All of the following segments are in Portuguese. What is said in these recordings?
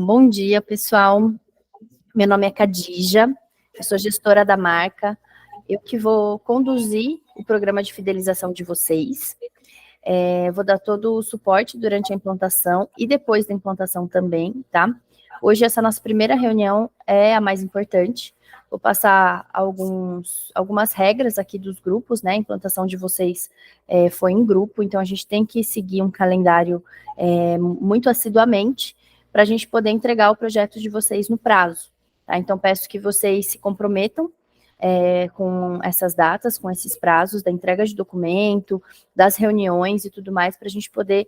Bom dia, pessoal. Meu nome é Khadija, eu sou gestora da marca. Eu que vou conduzir o programa de fidelização de vocês. Vou dar todo o suporte durante a implantação e depois da implantação também, tá? Hoje, essa nossa primeira reunião é a mais importante. Vou passar algumas regras aqui dos grupos, né? A implantação de vocês foi em grupo, então a gente tem que seguir um calendário muito assiduamente para a gente poder entregar o projeto de vocês no prazo, tá? Então, peço que vocês se comprometam com essas datas, com esses prazos da entrega de documento, das reuniões e tudo mais, para a gente poder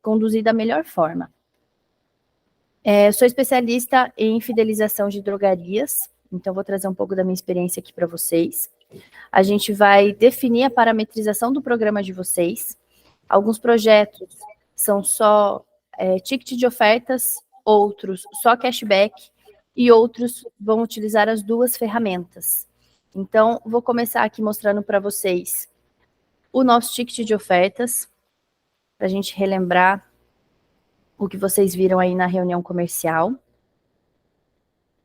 conduzir da melhor forma. Sou especialista em fidelização de drogarias, então vou trazer um pouco da minha experiência aqui para vocês. A gente vai definir a parametrização do programa de vocês. Alguns projetos são só ticket de ofertas, outros só cashback, e outros vão utilizar as duas ferramentas. Então, vou começar aqui mostrando para vocês o nosso ticket de ofertas, para a gente relembrar o que vocês viram aí na reunião comercial.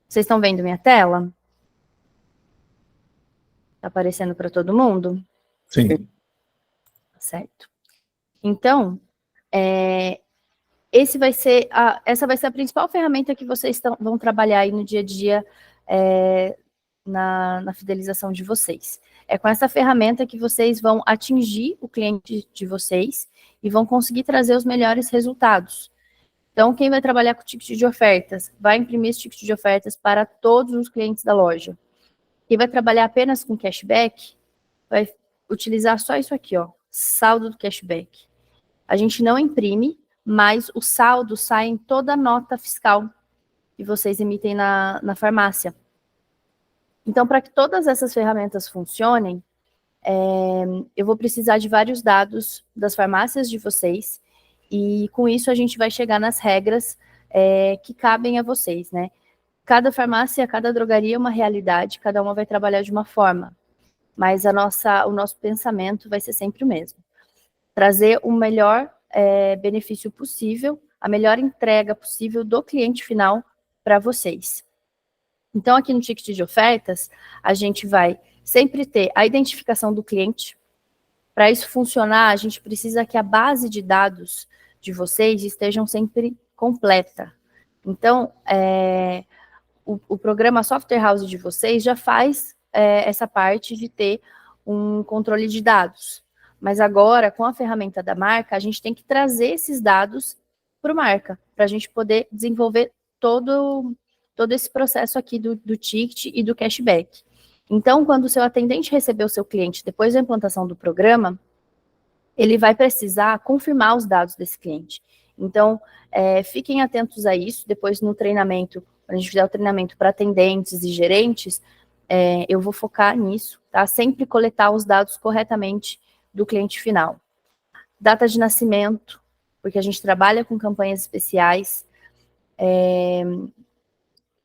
Vocês estão vendo minha tela? Está aparecendo para todo mundo? Sim. Certo. Então, essa vai ser a principal ferramenta que vocês vão trabalhar aí no dia a dia na fidelização de vocês. É com essa ferramenta que vocês vão atingir o cliente de vocês e vão conseguir trazer os melhores resultados. Então, quem vai trabalhar com ticket de ofertas, vai imprimir esse ticket de ofertas para todos os clientes da loja. Quem vai trabalhar apenas com cashback, vai utilizar só isso aqui, ó, saldo do cashback. A gente não imprime, mas o saldo sai em toda a nota fiscal que vocês emitem na farmácia. Então, para que todas essas ferramentas funcionem, eu vou precisar de vários dados das farmácias de vocês, e com isso a gente vai chegar nas regras que cabem a vocês, né? Cada farmácia, cada drogaria é uma realidade, cada uma vai trabalhar de uma forma, mas o nosso pensamento vai ser sempre o mesmo. Trazer o melhor benefício possível, a melhor entrega possível do cliente final para vocês. Então, aqui no ticket de ofertas, a gente vai sempre ter a identificação do cliente. Para isso funcionar, a gente precisa que a base de dados de vocês estejam sempre completa. Então, o programa Software House de vocês já faz essa parte de ter um controle de dados. Mas agora, com a ferramenta da marca, a gente tem que trazer esses dados para o marca, para a gente poder desenvolver todo esse processo aqui do ticket e do cashback. Então, quando o seu atendente receber o seu cliente depois da implantação do programa, ele vai precisar confirmar os dados desse cliente. Então, fiquem atentos a isso. Depois, no treinamento, quando a gente fizer o treinamento para atendentes e gerentes, eu vou focar nisso, tá? Sempre coletar os dados corretamente do cliente final. Data de nascimento, porque a gente trabalha com campanhas especiais.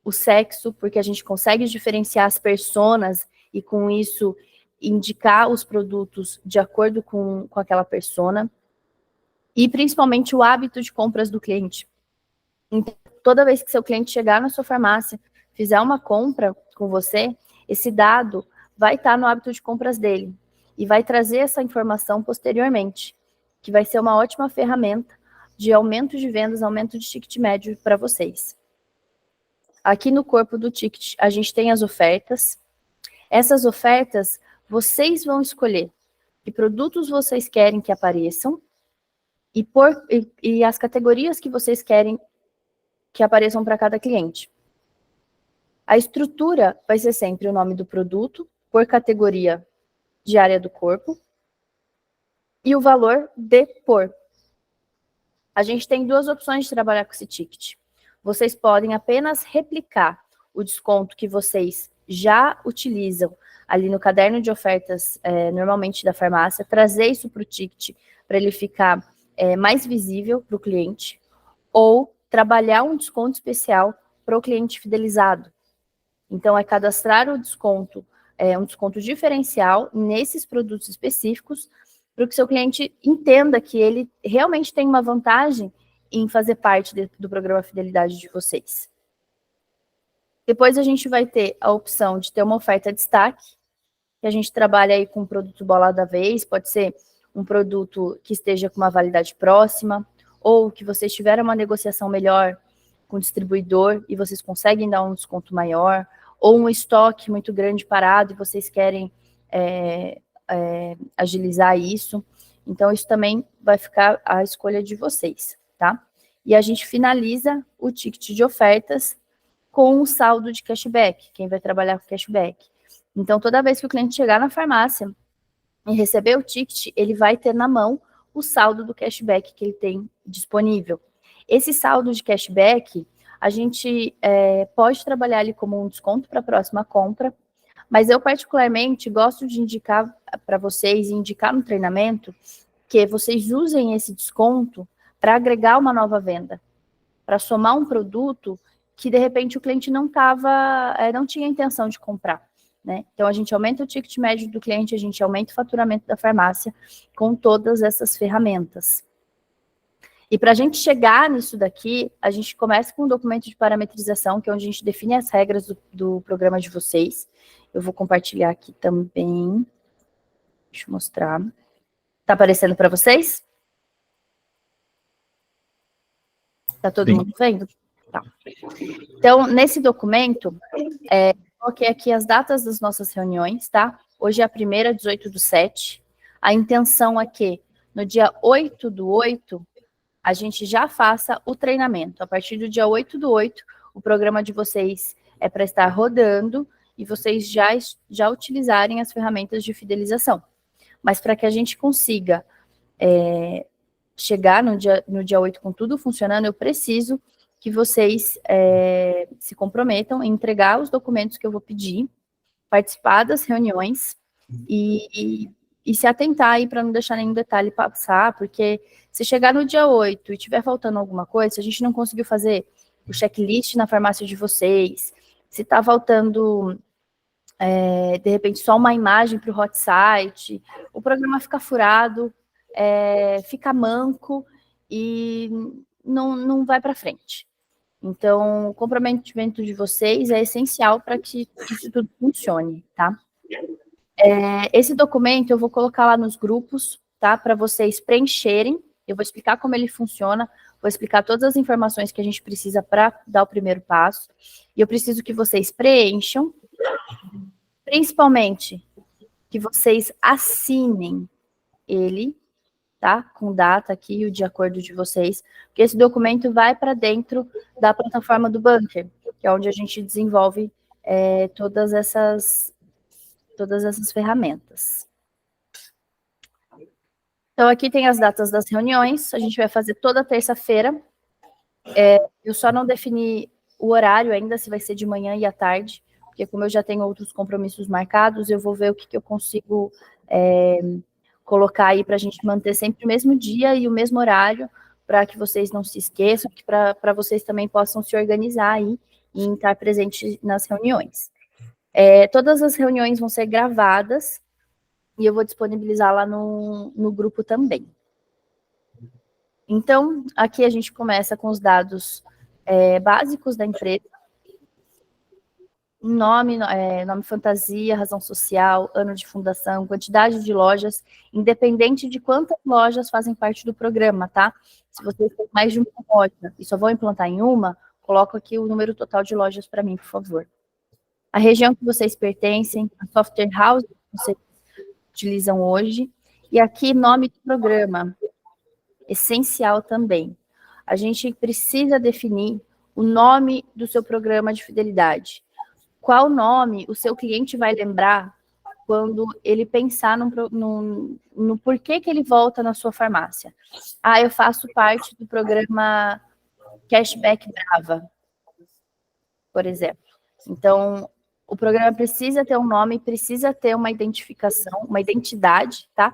O sexo, porque a gente consegue diferenciar as personas e, com isso, indicar os produtos de acordo com aquela persona. E, principalmente, o hábito de compras do cliente. Então, toda vez que seu cliente chegar na sua farmácia, fizer uma compra com você, esse dado vai estar no hábito de compras dele e vai trazer essa informação posteriormente, que vai ser uma ótima ferramenta de aumento de vendas, aumento de ticket médio para vocês. Aqui no corpo do ticket, a gente tem as ofertas. Essas ofertas, vocês vão escolher que produtos vocês querem que apareçam e as categorias que vocês querem que apareçam para cada cliente. A estrutura vai ser sempre o nome do produto, por categoria de área do corpo, e o valor de por. A gente tem duas opções de trabalhar com esse ticket. Vocês podem apenas replicar o desconto que vocês já utilizam ali no caderno de ofertas, normalmente da farmácia, trazer isso para o ticket, para ele ficar mais visível para o cliente, ou trabalhar um desconto especial para o cliente fidelizado. Então, é cadastrar o desconto, um desconto diferencial nesses produtos específicos, para que o seu cliente entenda que ele realmente tem uma vantagem em fazer parte do programa Fidelidade de vocês. Depois a gente vai ter a opção de ter uma oferta de destaque, que a gente trabalha aí com um produto bola da vez, pode ser um produto que esteja com uma validade próxima, ou que vocês tiveram uma negociação melhor com o distribuidor e vocês conseguem dar um desconto maior, ou um estoque muito grande parado e vocês querem agilizar isso. Então, isso também vai ficar a escolha de vocês, tá? E a gente finaliza o ticket de ofertas com o saldo de cashback, quem vai trabalhar com cashback. Então, toda vez que o cliente chegar na farmácia e receber o ticket, ele vai ter na mão o saldo do cashback que ele tem disponível. Esse saldo de cashback, a gente pode trabalhar ali como um desconto para a próxima compra, mas eu particularmente gosto de indicar para vocês, indicar no treinamento, que vocês usem esse desconto para agregar uma nova venda, para somar um produto que de repente o cliente não tinha intenção de comprar, né? Então a gente aumenta o ticket médio do cliente, a gente aumenta o faturamento da farmácia com todas essas ferramentas. E para a gente chegar nisso daqui, a gente começa com um documento de parametrização, que é onde a gente define as regras do programa de vocês. Eu vou compartilhar aqui também. Deixa eu mostrar. Está aparecendo para vocês? Está todo mundo vendo? Tá. Então, nesse documento, coloquei aqui as datas das nossas reuniões, tá? Hoje é a primeira, 18/7. A intenção é que no dia 8/8, a gente já faça o treinamento. A partir do dia 8/8, o programa de vocês é para estar rodando e vocês já utilizarem as ferramentas de fidelização. Mas para que a gente consiga chegar no dia 8 com tudo funcionando, eu preciso que vocês se comprometam em entregar os documentos que eu vou pedir, participar das reuniões e se atentar aí para não deixar nenhum detalhe passar, porque se chegar no dia 8 e tiver faltando alguma coisa, se a gente não conseguiu fazer o checklist na farmácia de vocês, se está faltando, de repente, só uma imagem para o hot site, o programa fica furado, fica manco e não vai para frente. Então, o comprometimento de vocês é essencial para que isso tudo funcione, tá? Esse documento eu vou colocar lá nos grupos, tá? Para vocês preencherem. Eu vou explicar como ele funciona, vou explicar todas as informações que a gente precisa para dar o primeiro passo. E eu preciso que vocês preencham, principalmente que vocês assinem ele, tá? Com data aqui, o de acordo de vocês, porque esse documento vai para dentro da plataforma do Bunker, que é onde a gente desenvolve todas essas ferramentas. Então, aqui tem as datas das reuniões, a gente vai fazer toda terça-feira. Eu só não defini o horário ainda, se vai ser de manhã e à tarde, porque como eu já tenho outros compromissos marcados, eu vou ver o que eu consigo colocar aí para a gente manter sempre o mesmo dia e o mesmo horário, para que vocês não se esqueçam, para vocês também possam se organizar aí e estar presentes nas reuniões. Todas as reuniões vão ser gravadas e eu vou disponibilizar lá no grupo também. Então, aqui a gente começa com os dados básicos da empresa. Nome fantasia, razão social, ano de fundação, quantidade de lojas, independente de quantas lojas fazem parte do programa, tá? Se vocês têm mais de uma loja e só vão implantar em uma, coloca aqui o número total de lojas para mim, por favor. A região que vocês pertencem, a software house que vocês utilizam hoje, e aqui nome do programa, essencial também. A gente precisa definir o nome do seu programa de fidelidade. Qual nome o seu cliente vai lembrar quando ele pensar no porquê que ele volta na sua farmácia? Eu faço parte do programa Cashback Brava, por exemplo. Então, o programa precisa ter um nome, precisa ter uma identificação, uma identidade, tá?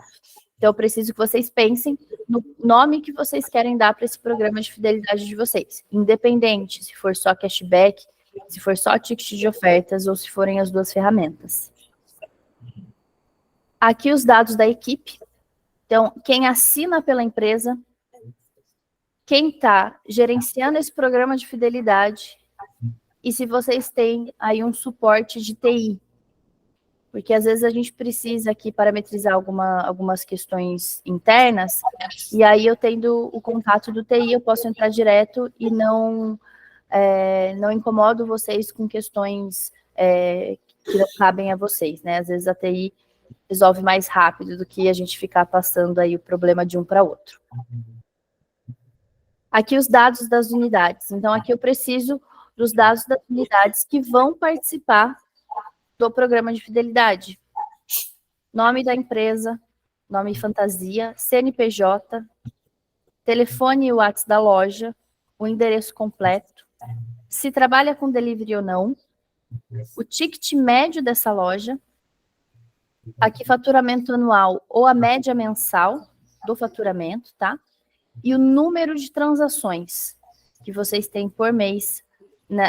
Então, eu preciso que vocês pensem no nome que vocês querem dar para esse programa de fidelidade de vocês. Independente se for só cashback, se for só ticket de ofertas ou se forem as duas ferramentas. Aqui os dados da equipe. Então, quem assina pela empresa quem está gerenciando esse programa de fidelidade e se vocês têm aí um suporte de TI. Porque às vezes a gente precisa aqui parametrizar algumas questões internas, e aí eu tendo o contato do TI, eu posso entrar direto e não incomodo vocês com questões que não cabem a vocês, né? Às vezes a TI resolve mais rápido do que a gente ficar passando aí o problema de um para outro. Aqui os dados das unidades. Então, aqui eu preciso dos dados das unidades que vão participar do programa de fidelidade. Nome da empresa, nome fantasia, CNPJ, telefone e WhatsApp da loja, o endereço completo, se trabalha com delivery ou não, o ticket médio dessa loja, aqui faturamento anual ou a média mensal do faturamento, tá? E o número de transações que vocês têm por mês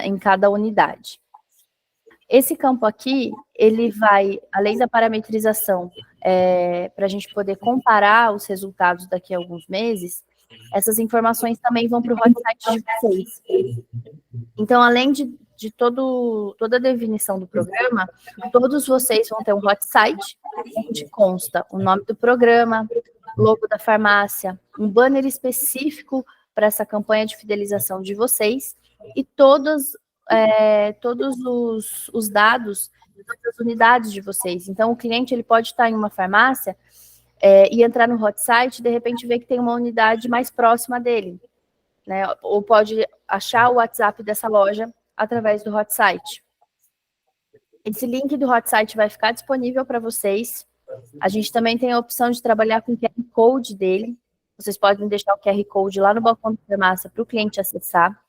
em cada unidade. Esse campo aqui, ele vai, além da parametrização, para a gente poder comparar os resultados daqui a alguns meses, essas informações também vão para o hot site de vocês. Então, além de toda a definição do programa, todos vocês vão ter um hot site, onde consta o nome do programa, logo da farmácia, um banner específico para essa campanha de fidelização de vocês, e todos os dados das unidades de vocês. Então, o cliente ele pode estar em uma farmácia e entrar no hot site e, de repente, ver que tem uma unidade mais próxima dele, né? Ou pode achar o WhatsApp dessa loja através do hot site. Esse link do hot site vai ficar disponível para vocês. A gente também tem a opção de trabalhar com o QR Code dele. Vocês podem deixar o QR Code lá no balcão da farmácia para o cliente acessar.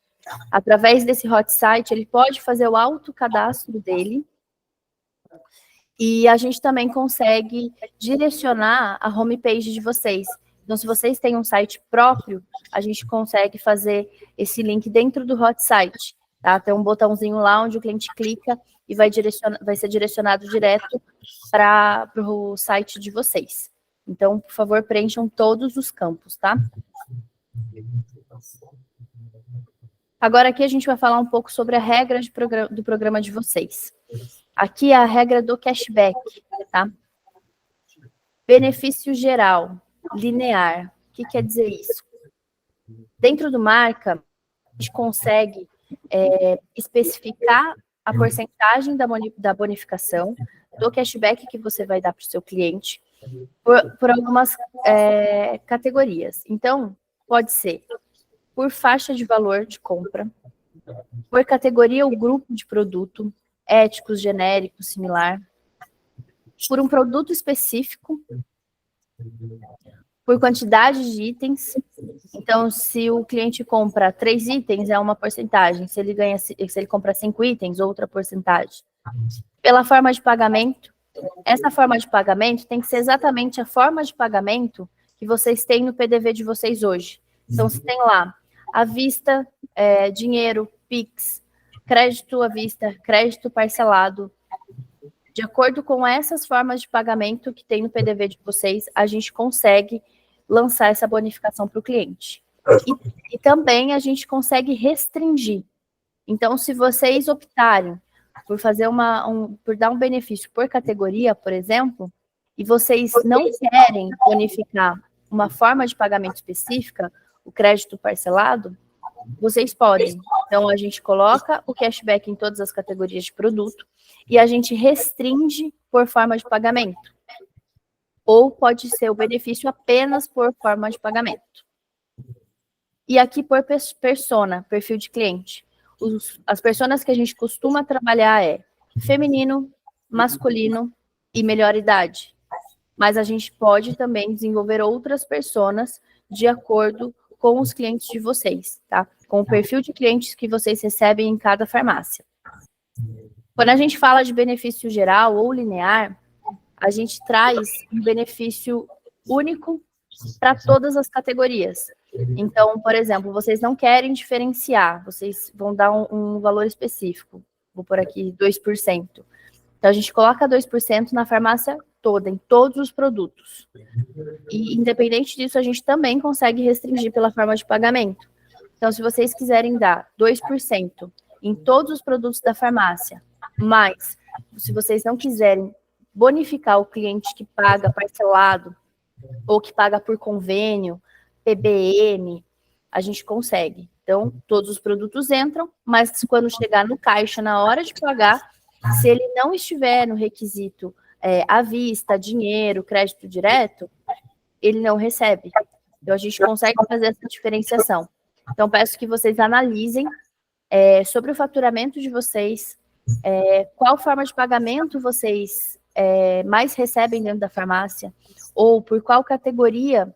Através desse hot site, ele pode fazer o autocadastro dele. E a gente também consegue direcionar a homepage de vocês. Então, se vocês têm um site próprio, a gente consegue fazer esse link dentro do hot site. Tá? Tem um botãozinho lá onde o cliente clica e vai ser direcionado direto para o site de vocês. Então, por favor, preencham todos os campos, tá? Agora aqui a gente vai falar um pouco sobre a regra do programa de vocês. Aqui é a regra do cashback, tá? Benefício geral, linear. O que quer dizer isso? Dentro do marca, a gente consegue especificar a porcentagem da bonificação do cashback que você vai dar para o seu cliente por algumas categorias. Então, pode ser por faixa de valor de compra, por categoria ou grupo de produto, éticos, genéricos, similar, por um produto específico, por quantidade de itens. Então, se o cliente compra 3 itens, é uma porcentagem. Se ele compra 5 itens, outra porcentagem. Pela forma de pagamento, essa forma de pagamento tem que ser exatamente a forma de pagamento que vocês têm no PDV de vocês hoje. Então, se tem lá à vista, dinheiro, Pix, crédito à vista, crédito parcelado. De acordo com essas formas de pagamento que tem no PDV de vocês, a gente consegue lançar essa bonificação para o cliente. E também a gente consegue restringir. Então, se vocês optarem por fazer por dar um benefício por categoria, por exemplo, e vocês não querem bonificar uma forma de pagamento específica, o crédito parcelado, vocês podem. Então, a gente coloca o cashback em todas as categorias de produto e a gente restringe por forma de pagamento. Ou pode ser o benefício apenas por forma de pagamento. E aqui por persona, perfil de cliente. As personas que a gente costuma trabalhar feminino, masculino e melhor idade. Mas a gente pode também desenvolver outras personas de acordo com os clientes de vocês, tá? Com o perfil de clientes que vocês recebem em cada farmácia. Quando a gente fala de benefício geral ou linear, a gente traz um benefício único para todas as categorias. Então, por exemplo, vocês não querem diferenciar, vocês vão dar um valor específico. Vou pôr aqui 2%. Então, a gente coloca 2% na farmácia toda, em todos os produtos. E, independente disso, a gente também consegue restringir pela forma de pagamento. Então, se vocês quiserem dar 2% em todos os produtos da farmácia, mas se vocês não quiserem bonificar o cliente que paga parcelado ou que paga por convênio, PBM, a gente consegue. Então, todos os produtos entram, mas quando chegar no caixa, na hora de pagar, se ele não estiver no requisito à vista, dinheiro, crédito direto, ele não recebe. Então, a gente consegue fazer essa diferenciação. Então, peço que vocês analisem sobre o faturamento de vocês, qual forma de pagamento vocês mais recebem dentro da farmácia, ou por qual categoria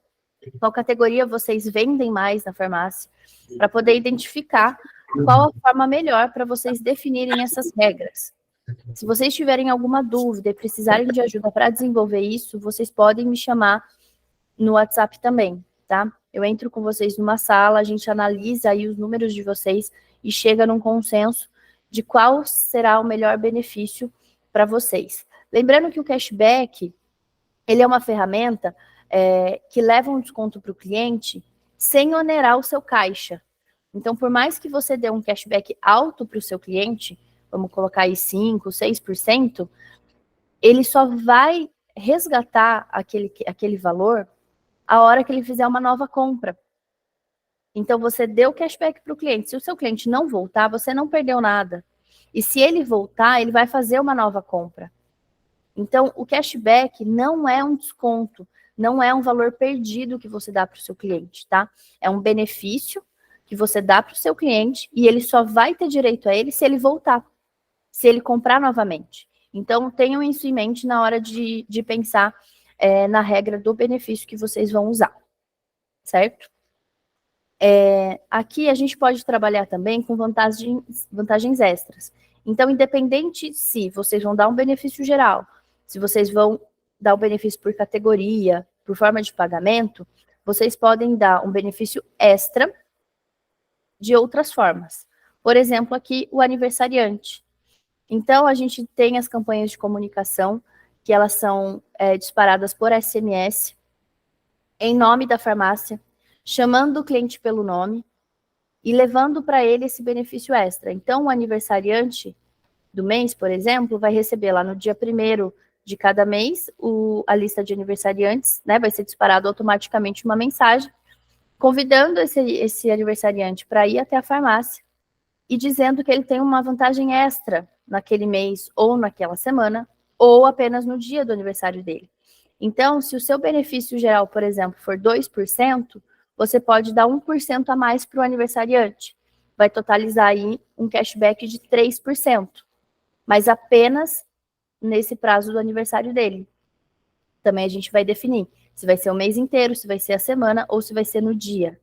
vocês vendem mais na farmácia, para poder identificar qual a forma melhor para vocês definirem essas regras. Se vocês tiverem alguma dúvida e precisarem de ajuda para desenvolver isso, vocês podem me chamar no WhatsApp também, tá? Eu entro com vocês numa sala, a gente analisa aí os números de vocês e chega num consenso de qual será o melhor benefício para vocês. Lembrando que o cashback, ele é uma ferramenta que leva um desconto para o cliente sem onerar o seu caixa. Então, por mais que você dê um cashback alto para o seu cliente, vamos colocar aí 5%, 6%, ele só vai resgatar aquele valor a hora que ele fizer uma nova compra. Então, você deu cashback para o cliente. Se o seu cliente não voltar, você não perdeu nada. E se ele voltar, ele vai fazer uma nova compra. Então, o cashback não é um desconto, não é um valor perdido que você dá para o seu cliente, tá? É um benefício que você dá para o seu cliente e ele só vai ter direito a ele se ele voltar, se ele comprar novamente. Então, tenham isso em mente na hora de pensar na regra do benefício que vocês vão usar, certo? Aqui a gente pode trabalhar também com vantagens extras. Então, independente se vocês vão dar um benefício geral, se vocês vão dar um benefício por categoria, por forma de pagamento, vocês podem dar um benefício extra de outras formas. Por exemplo, aqui o aniversariante. Então, a gente tem as campanhas de comunicação, que elas são disparadas por SMS, em nome da farmácia, chamando o cliente pelo nome e levando para ele esse benefício extra. Então, o aniversariante do mês, por exemplo, vai receber lá no dia 1º de cada mês a lista de aniversariantes, né? Vai ser disparado automaticamente uma mensagem convidando esse aniversariante para ir até a farmácia e dizendo que ele tem uma vantagem extra naquele mês ou naquela semana, ou apenas no dia do aniversário dele. Então, se o seu benefício geral, por exemplo, for 2%, você pode dar 1% a mais para o aniversariante. Vai totalizar aí um cashback de 3%, mas apenas nesse prazo do aniversário dele. Também a gente vai definir se vai ser o mês inteiro, se vai ser a semana ou se vai ser no dia.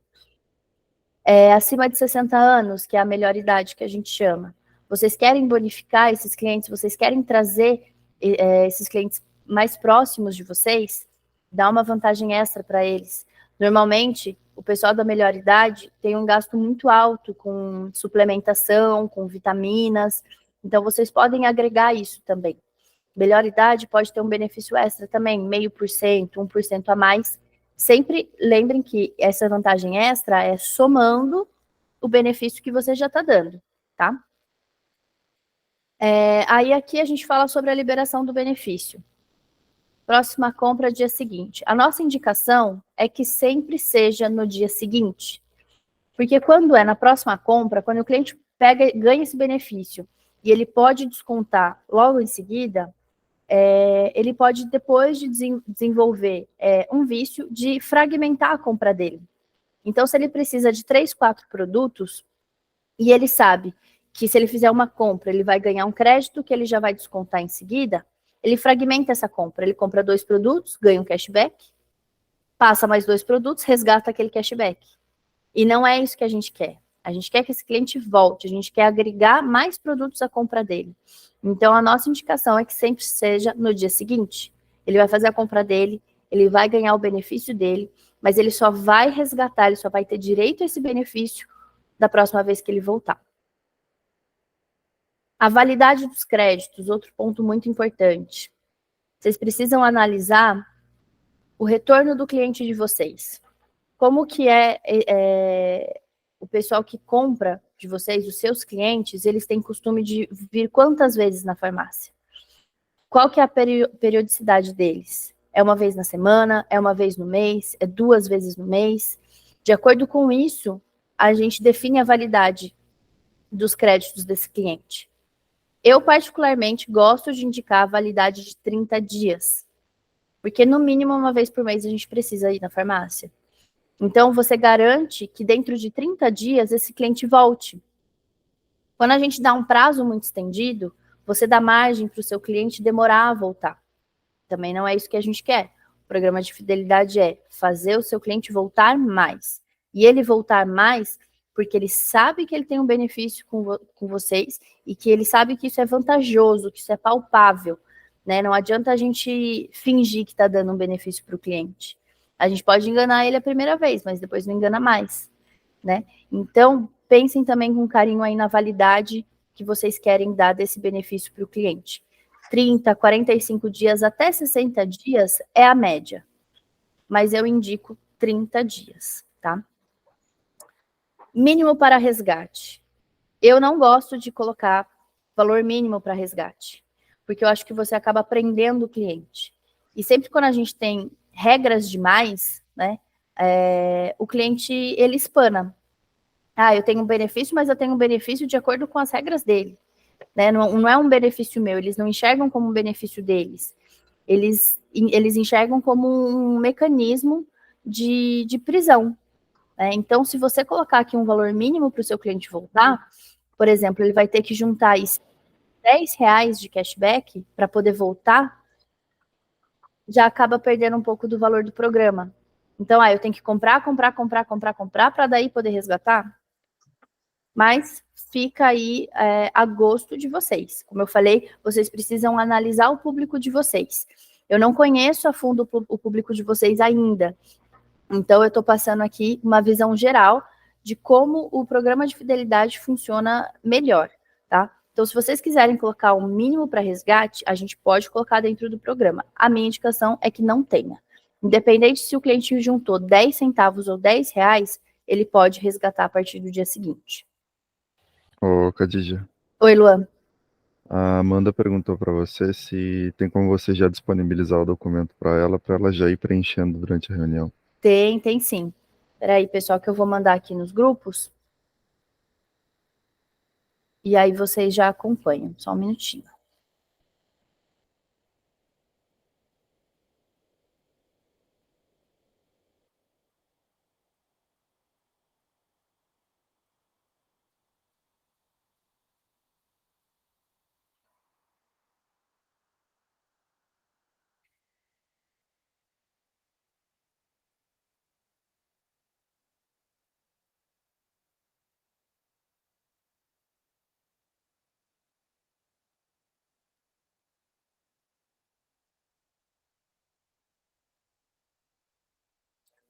Acima de 60 anos, que é a melhor idade que a gente chama. Vocês querem bonificar esses clientes? Vocês querem trazer esses clientes mais próximos de vocês? Dar uma vantagem extra para eles. Normalmente, o pessoal da melhor idade tem um gasto muito alto com suplementação, com vitaminas. Então, vocês podem agregar isso também. Melhor idade pode ter um benefício extra também, 0,5%, 1% a mais. Sempre lembrem que essa vantagem extra é somando o benefício que você já está dando, tá? Aí aqui a gente fala sobre a liberação do benefício. Próxima compra, dia seguinte. A nossa indicação é que sempre seja no dia seguinte. Porque quando é na próxima compra, quando o cliente ganha esse benefício e ele pode descontar logo em seguida, ele pode depois de desenvolver um vício de fragmentar a compra dele. Então, se ele precisa de 3, 4 produtos, e ele sabe que se ele fizer uma compra, ele vai ganhar um crédito que ele já vai descontar em seguida, ele fragmenta essa compra. Ele compra 2 produtos, ganha um cashback, passa mais 2 produtos, resgata aquele cashback. E não é isso que a gente quer. A gente quer que esse cliente volte, a gente quer agregar mais produtos à compra dele. Então, a nossa indicação é que sempre seja no dia seguinte. Ele vai fazer a compra dele, ele vai ganhar o benefício dele, mas ele só vai resgatar, ele só vai ter direito a esse benefício da próxima vez que ele voltar. A validade dos créditos, outro ponto muito importante. vocês precisam analisar o retorno do cliente de vocês. Como que o pessoal que compra de vocês, os seus clientes, eles têm costume de vir quantas vezes na farmácia? Qual que é a periodicidade deles? É uma vez na semana? É uma vez no mês? É 2 vezes no mês? De acordo com isso, a gente define a validade dos créditos desse cliente. Eu, particularmente, gosto de indicar a validade de 30 dias, porque no mínimo uma vez por mês a gente precisa ir na farmácia. Então, você garante que dentro de 30 dias esse cliente volte. Quando a gente dá um prazo muito estendido, você dá margem para o seu cliente demorar a voltar. Também não é isso que a gente quer. O programa de fidelidade é fazer o seu cliente voltar mais. E ele voltar mais porque ele sabe que ele tem um benefício com vocês e que ele sabe que isso é vantajoso, que isso é palpável. Né? Não adianta a gente fingir que está dando um benefício para o cliente. A gente pode enganar ele a primeira vez, mas depois não engana mais. Né? Então, pensem também com carinho aí na validade que vocês querem dar desse benefício para o cliente. 30, 45 dias até 60 dias é a média, mas eu indico 30 dias, tá? Mínimo para resgate. Eu não gosto de colocar valor mínimo para resgate, porque eu acho que você acaba prendendo o cliente. E sempre quando a gente tem regras demais, né, o cliente, ele espana. Ah, eu tenho um benefício, mas eu tenho um benefício de acordo com as regras dele. Né? Não é um benefício meu, eles não enxergam como um benefício deles. Eles enxergam como um mecanismo de prisão. Né? Então, se você colocar aqui um valor mínimo para o seu cliente voltar, por exemplo, ele vai ter que juntar R$10 de cashback para poder voltar, já acaba perdendo um pouco do valor do programa. Então, eu tenho que comprar para daí poder resgatar? Mas fica aí a gosto de vocês. Como eu falei, vocês precisam analisar o público de vocês. Eu não conheço a fundo o público de vocês ainda. Então, eu estou passando aqui uma visão geral de como o programa de fidelidade funciona melhor, tá? Então, se vocês quiserem colocar um mínimo para resgate, a gente pode colocar dentro do programa. A minha indicação é que não tenha. Independente se o cliente juntou 10 centavos ou R$10, ele pode resgatar a partir do dia seguinte. Ô, Khadija, Oi, Luan. a Amanda perguntou para você se tem como você já disponibilizar o documento para ela já ir preenchendo durante a reunião. Tem sim. Peraí, pessoal, que eu vou mandar aqui nos grupos. E aí vocês já acompanham. Só um minutinho.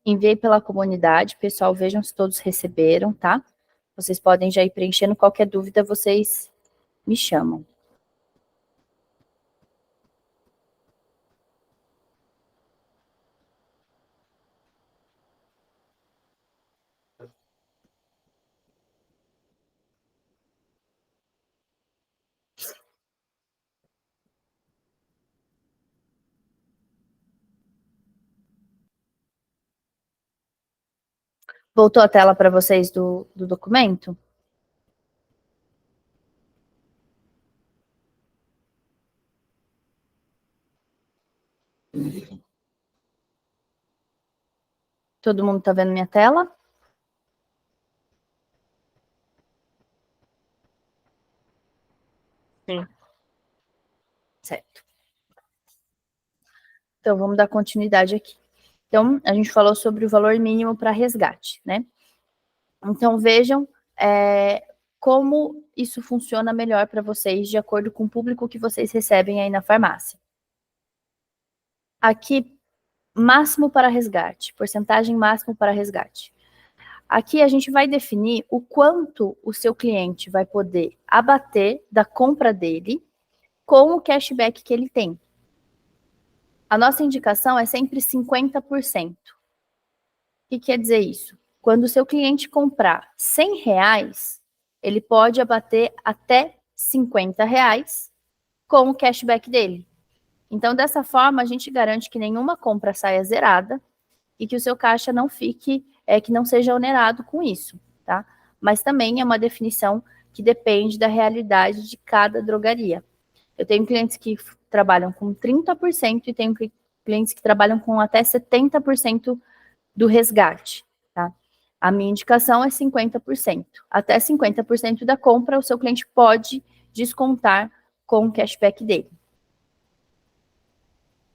Enviei pela comunidade, pessoal, vejam se todos receberam, tá? Vocês podem já ir preenchendo. Qualquer dúvida, vocês me chamam. Voltou a tela para vocês do documento? Todo mundo está vendo minha tela? Sim. Certo. Então, vamos dar continuidade aqui. Então, a gente falou sobre o valor mínimo para resgate, né? Então, vejam como isso funciona melhor para vocês, de acordo com o público que vocês recebem aí na farmácia. Aqui, máximo para resgate, porcentagem máximo para resgate. Aqui a gente vai definir o quanto o seu cliente vai poder abater da compra dele com o cashback que ele tem. A nossa indicação é sempre 50%. O que quer dizer isso? Quando o seu cliente comprar R$100, ele pode abater até R$50 com o cashback dele. Então, dessa forma, a gente garante que nenhuma compra saia zerada e que o seu caixa não fique, que não seja onerado com isso, tá? Mas também é uma definição que depende da realidade de cada drogaria. Eu tenho clientes que trabalham com 30% e tenho clientes que trabalham com até 70% do resgate, tá? A minha indicação é 50%. Até 50% da compra o seu cliente pode descontar com o cashback dele.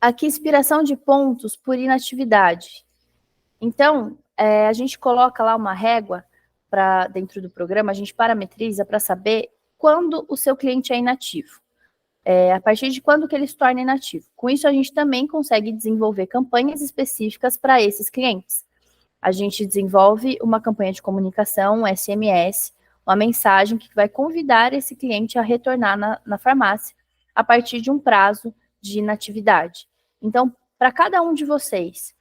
Aqui, expiração de pontos por inatividade. Então, a gente coloca lá uma régua dentro do programa, a gente parametriza para saber quando o seu cliente é inativo. A partir de quando que ele se torna inativo. Com isso, a gente também consegue desenvolver campanhas específicas para esses clientes. A gente desenvolve uma campanha de comunicação, um SMS, uma mensagem que vai convidar esse cliente a retornar na farmácia a partir de um prazo de inatividade. Então, para cada um de vocês,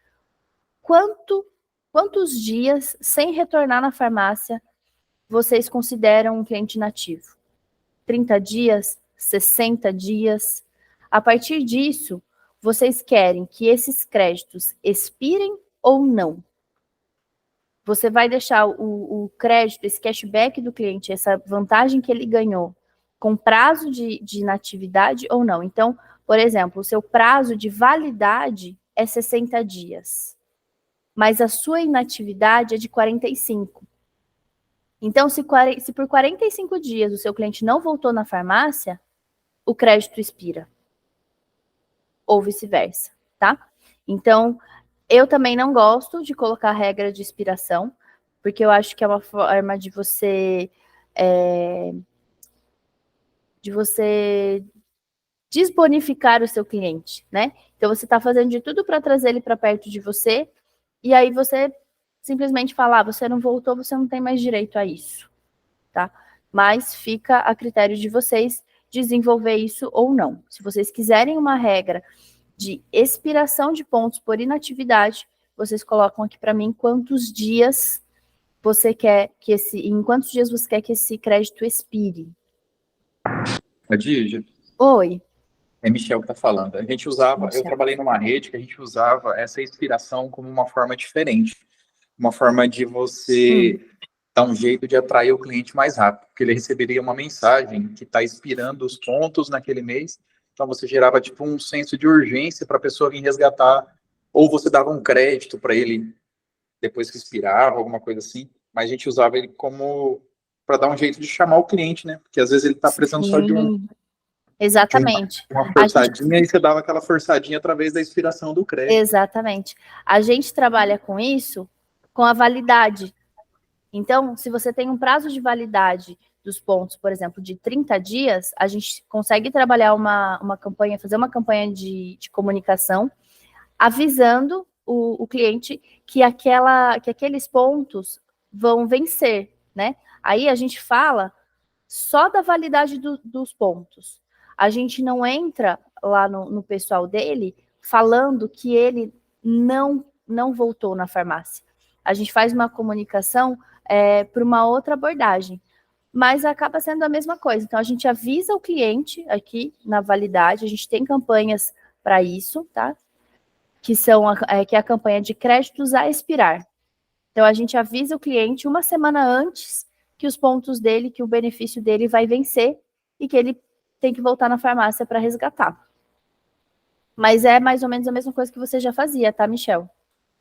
quantos dias sem retornar na farmácia vocês consideram um cliente inativo? 30 dias? 60 dias? A partir disso, vocês querem que esses créditos expirem ou não? Você vai deixar o crédito, esse cashback do cliente, essa vantagem que ele ganhou, com prazo de inatividade ou não? Então, por exemplo, o seu prazo de validade é 60 dias, mas a sua inatividade é de 45. Então, se por 45 dias o seu cliente não voltou na farmácia, o crédito expira. Ou vice-versa, tá? Então, eu também não gosto de colocar regra de expiração, porque eu acho que é uma forma de você desbonificar o seu cliente, né? Então, você está fazendo de tudo para trazer ele para perto de você, e aí você simplesmente fala, você não voltou, você não tem mais direito a isso, tá? Mas fica a critério de vocês desenvolver isso ou não. Se vocês quiserem uma regra de expiração de pontos por inatividade, vocês colocam aqui para mim quantos dias você quer em quantos dias você quer que esse crédito expire. Adígia. Oi. É Michel que está falando. A gente usava, eu trabalhei numa rede que a gente usava essa expiração como uma forma diferente. Uma forma de você dar um jeito de atrair o cliente mais rápido, porque ele receberia uma mensagem que está expirando os pontos naquele mês, então você gerava tipo um senso de urgência para a pessoa vir resgatar, ou você dava um crédito para ele depois que expirava, alguma coisa assim, mas a gente usava ele como para dar um jeito de chamar o cliente, né? Porque às vezes ele está precisando só de Exatamente. Uma forçadinha, e você dava aquela forçadinha através da expiração do crédito. Exatamente. A gente trabalha com isso com a validade. Então, se você tem um prazo de validade dos pontos, por exemplo, de 30 dias, a gente consegue trabalhar uma campanha, fazer uma campanha de comunicação, avisando o cliente que aqueles pontos vão vencer, né? Aí a gente fala só da validade dos pontos. A gente não entra lá no pessoal dele falando que ele não voltou na farmácia. A gente faz uma comunicação para uma outra abordagem, mas acaba sendo a mesma coisa. Então, a gente avisa o cliente aqui na validade, a gente tem campanhas para isso, tá? Que é a campanha de créditos a expirar. Então, a gente avisa o cliente uma semana antes que os pontos dele, que o benefício dele vai vencer e que ele tem que voltar na farmácia para resgatar. Mas é mais ou menos a mesma coisa que você já fazia, tá, Michel?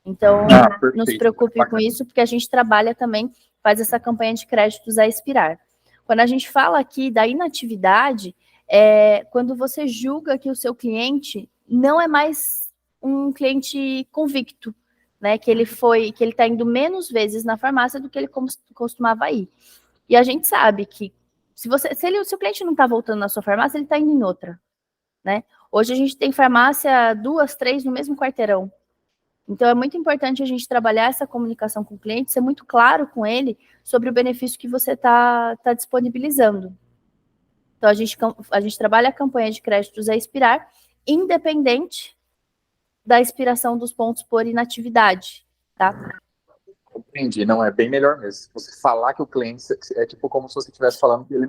Então, não se preocupe com isso, porque a gente trabalha também, faz essa campanha de créditos a expirar. Quando a gente fala aqui da inatividade, é quando você julga que o seu cliente não é mais um cliente convicto, né? Que ele está indo menos vezes na farmácia do que ele costumava ir. E a gente sabe que se o seu cliente não está voltando na sua farmácia, ele está indo em outra, né? Hoje a gente tem farmácia 2, 3 no mesmo quarteirão. Então, é muito importante a gente trabalhar essa comunicação com o cliente, ser muito claro com ele sobre o benefício que você está disponibilizando. Então, a gente trabalha a campanha de créditos a expirar, independente da expiração dos pontos por inatividade, tá? Entendi, não, é bem melhor mesmo. Você falar que o cliente é tipo como se você estivesse falando que ele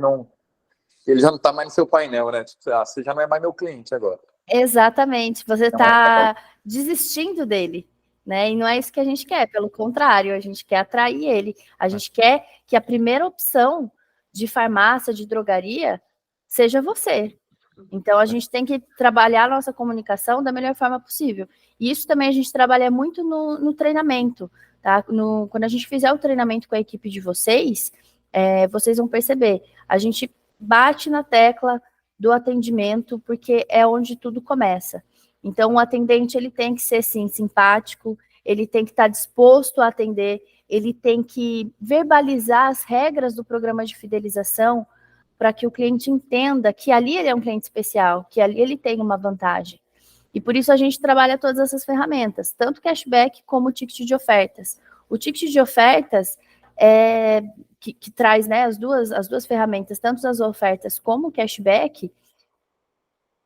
já não está mais no seu painel, né? Tipo, você já não é mais meu cliente agora. Exatamente, você Não é está desistindo dele, né? E não é isso que a gente quer, pelo contrário, a gente quer atrair ele, a gente quer que a primeira opção de farmácia, de drogaria, seja você. Então, a gente tem que trabalhar a nossa comunicação da melhor forma possível. E isso também a gente trabalha muito no treinamento, tá? Quando a gente fizer o treinamento com a equipe de vocês, vocês vão perceber, a gente bate na tecla do atendimento, porque é onde tudo começa. Então, o atendente, ele tem que ser, sim, simpático, ele tem que estar disposto a atender, ele tem que verbalizar as regras do programa de fidelização, para que o cliente entenda que ali ele é um cliente especial, que ali ele tem uma vantagem. E por isso a gente trabalha todas essas ferramentas, tanto cashback como o ticket de ofertas. O ticket de ofertas que traz, né, as duas ferramentas, tanto as ofertas como o cashback,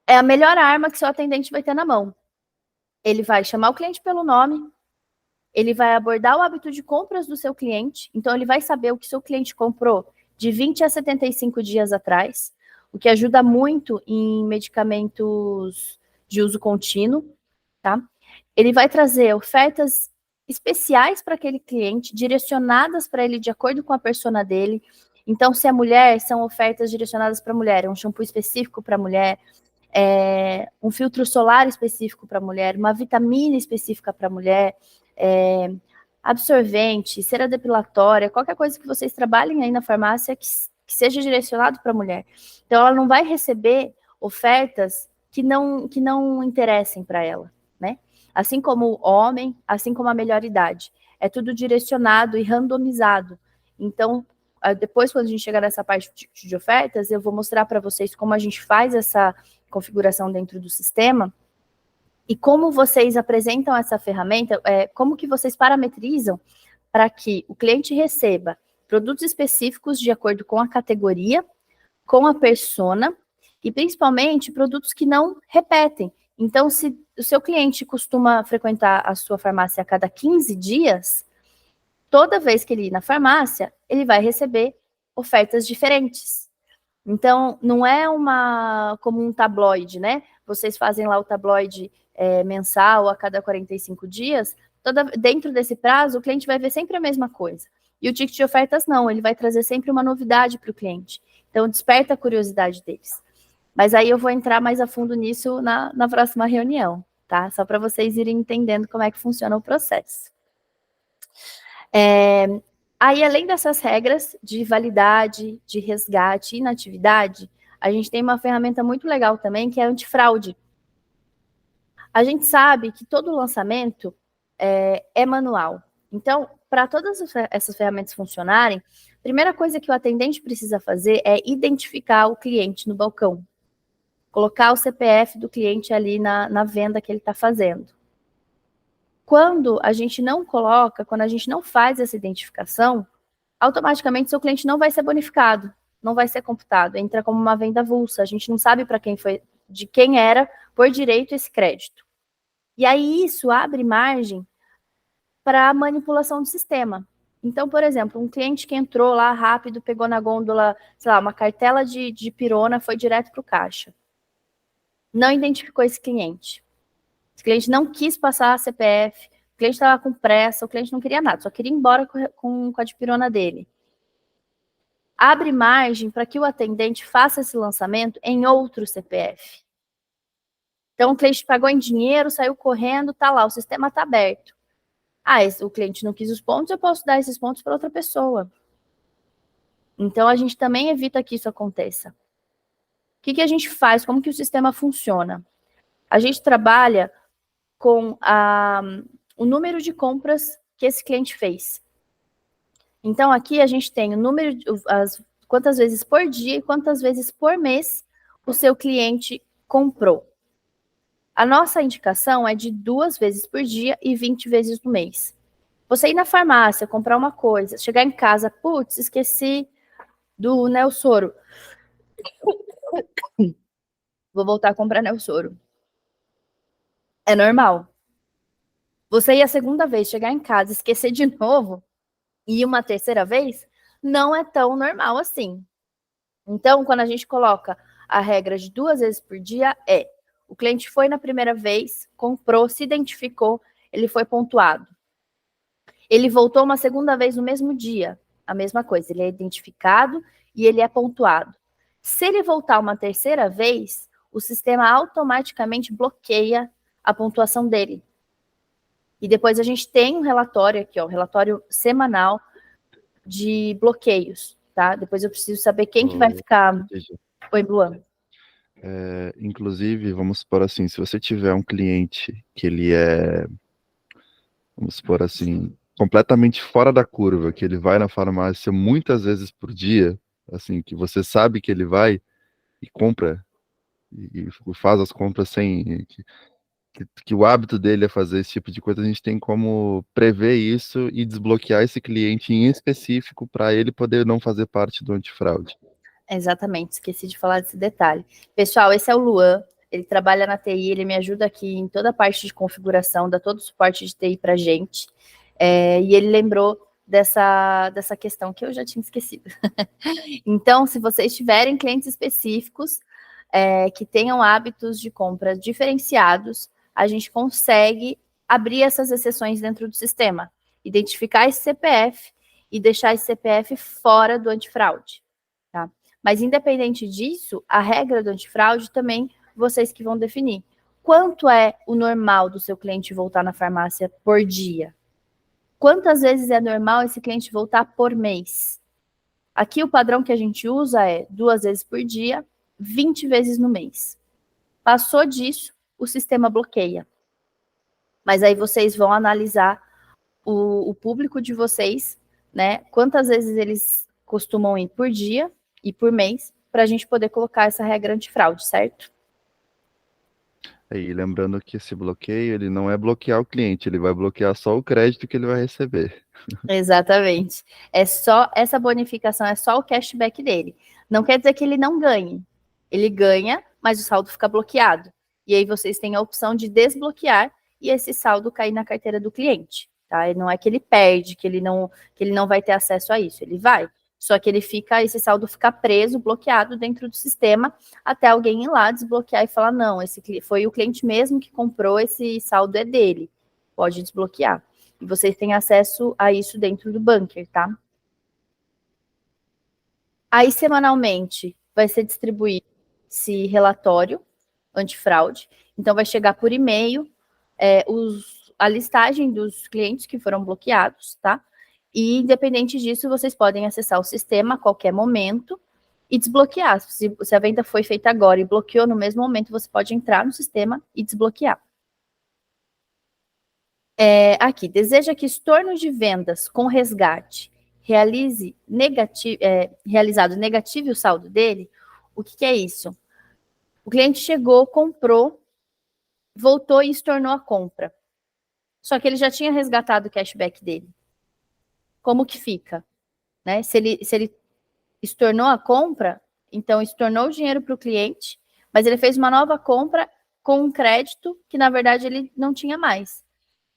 é a melhor arma que seu atendente vai ter na mão. Ele vai chamar o cliente pelo nome, ele vai abordar o hábito de compras do seu cliente, então ele vai saber o que seu cliente comprou de 20 a 75 dias atrás, o que ajuda muito em medicamentos de uso contínuo, tá? Ele vai trazer ofertas especiais para aquele cliente, direcionadas para ele de acordo com a persona dele. Então, se é mulher, são ofertas direcionadas para mulher, um shampoo específico para mulher, um filtro solar específico para mulher, uma vitamina específica para mulher, absorvente, cera depilatória, qualquer coisa que vocês trabalhem aí na farmácia que seja direcionado para a mulher. Então, ela não vai receber ofertas que não interessem para ela, né? Assim como o homem, assim como a melhor idade. É tudo direcionado e randomizado. Então, depois, quando a gente chegar nessa parte de ofertas, eu vou mostrar para vocês como a gente faz essa configuração dentro do sistema e como vocês apresentam essa ferramenta, como que vocês parametrizam para que o cliente receba produtos específicos de acordo com a categoria, com a persona e principalmente produtos que não repetem. Então, se o seu cliente costuma frequentar a sua farmácia a cada 15 dias, toda vez que ele ir na farmácia, ele vai receber ofertas diferentes. Então, não é como um tabloide, né? Vocês fazem lá o tabloide mensal a cada 45 dias, dentro desse prazo, o cliente vai ver sempre a mesma coisa. E o ticket de ofertas não, ele vai trazer sempre uma novidade para o cliente. Então, desperta a curiosidade deles. Mas aí eu vou entrar mais a fundo nisso na próxima reunião, tá? Só para vocês irem entendendo como é que funciona o processo. Aí, além dessas regras de validade, de resgate e inatividade, a gente tem uma ferramenta muito legal também, que é a antifraude. A gente sabe que todo lançamento é manual. Então, para todas essas ferramentas funcionarem, a primeira coisa que o atendente precisa fazer é identificar o cliente no balcão. Colocar o CPF do cliente ali na venda que ele está fazendo. Quando a gente não coloca, quando a gente não faz essa identificação, automaticamente seu cliente não vai ser bonificado, não vai ser computado, entra como uma venda avulsa, a gente não sabe para quem foi, de quem era por direito esse crédito. E aí isso abre margem para manipulação do sistema. Então, por exemplo, um cliente que entrou lá rápido, pegou na gôndola, sei lá, uma cartela de pirona, foi direto para o caixa. Não identificou esse cliente. Esse cliente não quis passar a CPF, o cliente estava com pressa, o cliente não queria nada, só queria ir embora com a dipirona dele. Abre margem para que o atendente faça esse lançamento em outro CPF. Então, o cliente pagou em dinheiro, saiu correndo, tá lá, o sistema está aberto. O cliente não quis os pontos, eu posso dar esses pontos para outra pessoa. Então, a gente também evita que isso aconteça. O que a gente faz? Como que o sistema funciona? A gente trabalha com o número de compras que esse cliente fez. Então, aqui a gente tem o número, quantas vezes por dia e quantas vezes por mês o seu cliente comprou. A nossa indicação é de 2 vezes por dia e 20 vezes no mês. Você ir na farmácia, comprar uma coisa, chegar em casa, putz, esqueci do Nelsoro. Vou voltar a comprar Nelsoro. É normal. Você ir a segunda vez, chegar em casa, esquecer de novo, e uma terceira vez, não é tão normal assim. Então, quando a gente coloca a regra de 2 vezes por dia, o cliente foi na primeira vez, comprou, se identificou, ele foi pontuado. Ele voltou uma segunda vez no mesmo dia, a mesma coisa, ele é identificado e ele é pontuado. Se ele voltar uma terceira vez, o sistema automaticamente bloqueia a pontuação dele. E depois a gente tem um relatório aqui, ó, um relatório semanal de bloqueios, tá? Depois eu preciso saber quem que vai ficar... Oi, Luan. Inclusive, vamos supor assim, se você tiver um cliente que ele é, vamos supor assim, completamente fora da curva, que ele vai na farmácia muitas vezes por dia, assim, que você sabe que ele vai e compra, e faz as compras sem... Que o hábito dele é fazer esse tipo de coisa, a gente tem como prever isso e desbloquear esse cliente em específico para ele poder não fazer parte do antifraude. Exatamente, esqueci de falar desse detalhe. Pessoal, esse é o Luan, ele trabalha na TI, ele me ajuda aqui em toda a parte de configuração, dá todo o suporte de TI para a gente, e ele lembrou dessa questão que eu já tinha esquecido. Então, se vocês tiverem clientes específicos que tenham hábitos de compra diferenciados, a gente consegue abrir essas exceções dentro do sistema, identificar esse CPF e deixar esse CPF fora do antifraude, tá? Mas, independente disso, a regra do antifraude também vocês que vão definir. Quanto é o normal do seu cliente voltar na farmácia por dia? Quantas vezes é normal esse cliente voltar por mês? Aqui o padrão que a gente usa é 2 vezes por dia, 20 vezes no mês. Passou disso, o sistema bloqueia. Mas aí vocês vão analisar o público de vocês, né? Quantas vezes eles costumam ir por dia e por mês, para a gente poder colocar essa regra antifraude, certo? E lembrando que esse bloqueio, ele não é bloquear o cliente, ele vai bloquear só o crédito que ele vai receber. Exatamente. É só essa bonificação, é só o cashback dele. Não quer dizer que ele não ganhe. Ele ganha, mas o saldo fica bloqueado. E aí vocês têm a opção de desbloquear e esse saldo cair na carteira do cliente, tá? E não é que ele perde, que ele não vai ter acesso a isso, ele vai. Só que esse saldo fica preso, bloqueado dentro do sistema, até alguém ir lá desbloquear e falar, não, esse foi o cliente mesmo que comprou, esse saldo é dele. Pode desbloquear. E vocês têm acesso a isso dentro do bunker, tá? Aí, semanalmente, vai ser distribuído esse relatório antifraude. Então, vai chegar por e-mail a listagem dos clientes que foram bloqueados, tá? E, independente disso, vocês podem acessar o sistema a qualquer momento e desbloquear. Se a venda foi feita agora e bloqueou no mesmo momento, você pode entrar no sistema e desbloquear. Aqui, deseja que estorno de vendas com resgate realizado negative o saldo dele? O que é isso? O cliente chegou, comprou, voltou e estornou a compra. Só que ele já tinha resgatado o cashback dele. Como que fica? Né? Se ele estornou a compra, então estornou o dinheiro para o cliente, mas ele fez uma nova compra com um crédito que, na verdade, ele não tinha mais.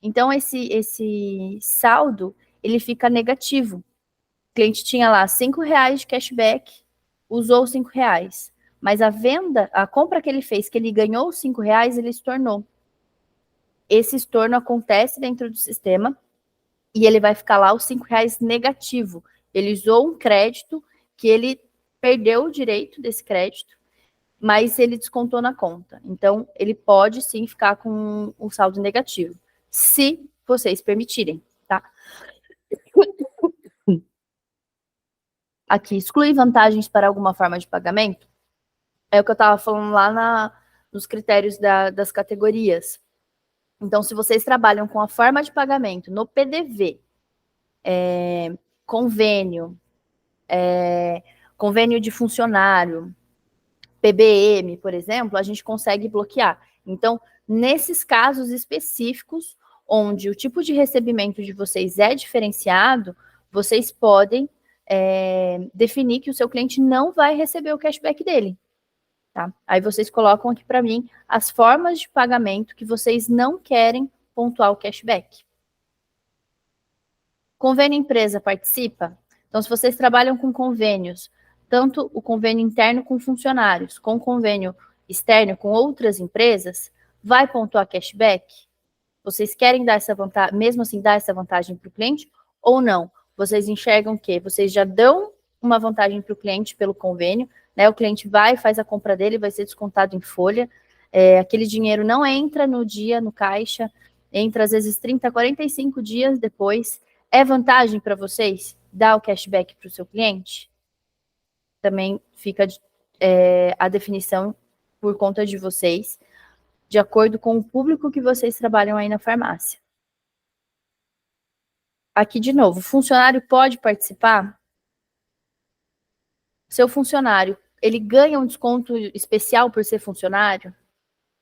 Então, esse saldo, ele fica negativo. O cliente tinha lá R$5 de cashback, usou os R$5. Mas a compra que ele fez, que ele ganhou os R$5, ele estornou. Esse estorno acontece dentro do sistema e ele vai ficar lá os R$5 negativo. Ele usou um crédito que ele perdeu o direito desse crédito, mas ele descontou na conta. Então, ele pode sim ficar com o saldo negativo, se vocês permitirem, tá? Aqui, excluir vantagens para alguma forma de pagamento. É o que eu estava falando lá nos critérios das categorias. Então, se vocês trabalham com a forma de pagamento no PDV, convênio, convênio de funcionário, PBM, por exemplo, a gente consegue bloquear. Então, nesses casos específicos, onde o tipo de recebimento de vocês é diferenciado, vocês podem definir que o seu cliente não vai receber o cashback dele. Tá? Aí vocês colocam aqui para mim as formas de pagamento que vocês não querem pontuar o cashback. Convênio empresa participa? Então, se vocês trabalham com convênios, tanto o convênio interno com funcionários, com convênio externo com outras empresas, vai pontuar cashback? Vocês querem dar essa vantagem, mesmo assim, dar essa vantagem para o cliente ou não? Vocês enxergam que vocês já dão uma vantagem para o cliente pelo convênio, né? O cliente vai, faz a compra dele, vai ser descontado em folha, aquele dinheiro não entra no dia, no caixa, entra às vezes 30, 45 dias depois. É vantagem para vocês dar o cashback para o seu cliente? Também fica a definição por conta de vocês, de acordo com o público que vocês trabalham aí na farmácia. Aqui de novo, funcionário pode participar? Seu funcionário, ele ganha um desconto especial por ser funcionário?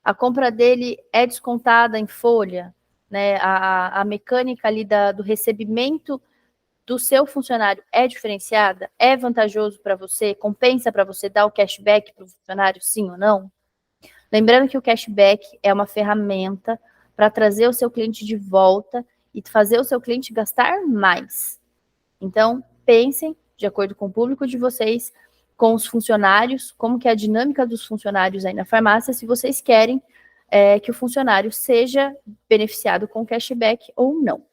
A compra dele é descontada em folha, né? A mecânica ali do recebimento do seu funcionário é diferenciada? É vantajoso para você? Compensa para você dar o cashback para o funcionário, sim ou não? Lembrando que o cashback é uma ferramenta para trazer o seu cliente de volta e fazer o seu cliente gastar mais. Então, pensem, de acordo com o público de vocês, com os funcionários, como que é a dinâmica dos funcionários aí na farmácia, se vocês querem que o funcionário seja beneficiado com cashback ou não.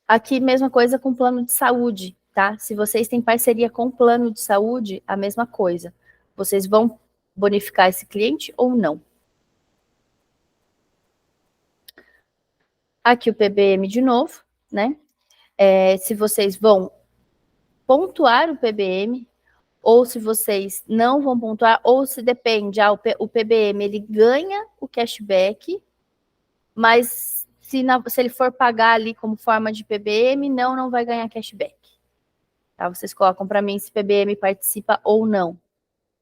Aqui, mesma coisa com plano de saúde, tá? Se vocês têm parceria com o plano de saúde, a mesma coisa. Vocês vão bonificar esse cliente ou não? Aqui o PBM de novo, né? Se vocês vão pontuar o PBM, ou se vocês não vão pontuar, ou se depende, o PBM ele ganha o cashback, mas se ele for pagar ali como forma de PBM, não vai ganhar cashback. Tá? Vocês colocam para mim se PBM participa ou não.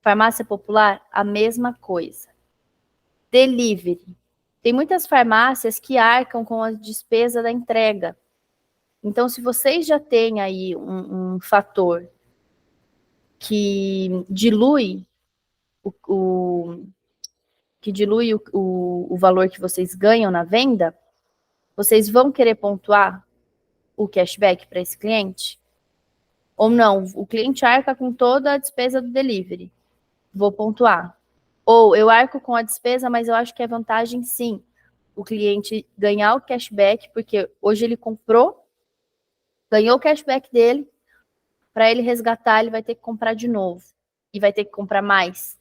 Farmácia popular, a mesma coisa. Delivery. Tem muitas farmácias que arcam com a despesa da entrega. Então, se vocês já têm aí um fator que dilui o valor que vocês ganham na venda, vocês vão querer pontuar o cashback para esse cliente? Ou não? O cliente arca com toda a despesa do delivery. Vou pontuar. Ou eu arco com a despesa, mas eu acho que é vantagem sim o cliente ganhar o cashback, porque hoje ele comprou, ganhou o cashback dele, para ele resgatar, ele vai ter que comprar de novo. E vai ter que comprar mais.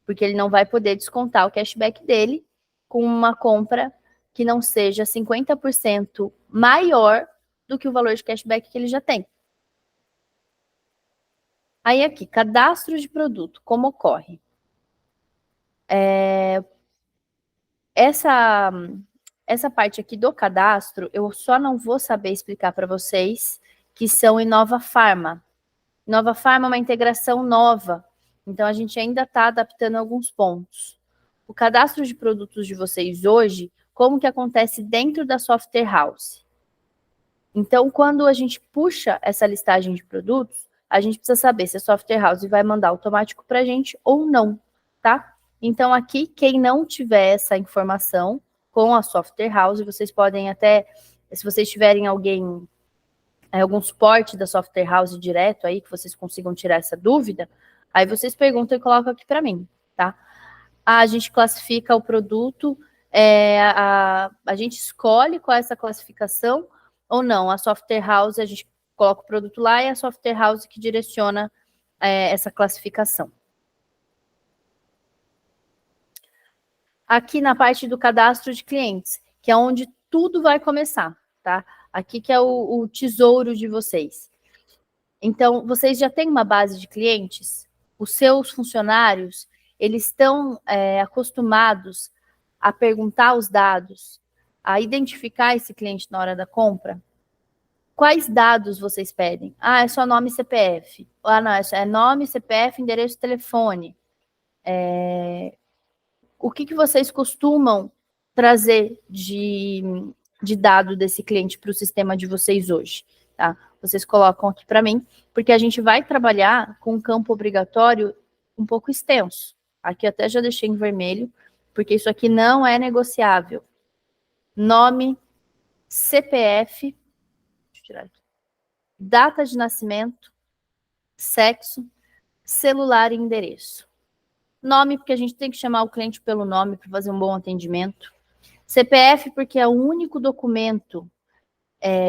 Porque ele não vai poder descontar o cashback dele com uma compra que não seja 50% maior do que o valor de cashback que ele já tem. Aí aqui, cadastro de produto, como ocorre? Essa parte aqui do cadastro, eu só não vou saber explicar para vocês que são em Nova Farma. Nova Farma é uma integração nova, então a gente ainda está adaptando alguns pontos. O cadastro de produtos de vocês hoje, como que acontece dentro da software house? Então, quando a gente puxa essa listagem de produtos, a gente precisa saber se a software house vai mandar automático para a gente ou não, tá? Então, aqui, quem não tiver essa informação com a software house, vocês podem até, se vocês tiverem algum suporte da software house direto aí, que vocês consigam tirar essa dúvida, aí vocês perguntam e colocam aqui para mim, tá? A gente classifica o produto, a gente escolhe qual é essa classificação ou não. A software house, a gente coloca o produto lá e a software house que direciona essa classificação. Aqui na parte do cadastro de clientes, que é onde tudo vai começar, tá? Aqui que é o tesouro de vocês. Então, vocês já têm uma base de clientes? Os seus funcionários, eles estão acostumados a perguntar os dados, a identificar esse cliente na hora da compra? Quais dados vocês pedem? Ah, é só nome e CPF. Ah, não, é nome, CPF, endereço, telefone. O que vocês costumam trazer de dado desse cliente para o sistema de vocês hoje? Tá? Vocês colocam aqui para mim, porque a gente vai trabalhar com um campo obrigatório um pouco extenso. Aqui até já deixei em vermelho, porque isso aqui não é negociável. Nome, CPF, deixa eu tirar aqui, data de nascimento, sexo, celular e endereço. Nome, porque a gente tem que chamar o cliente pelo nome para fazer um bom atendimento. CPF, porque é o único documento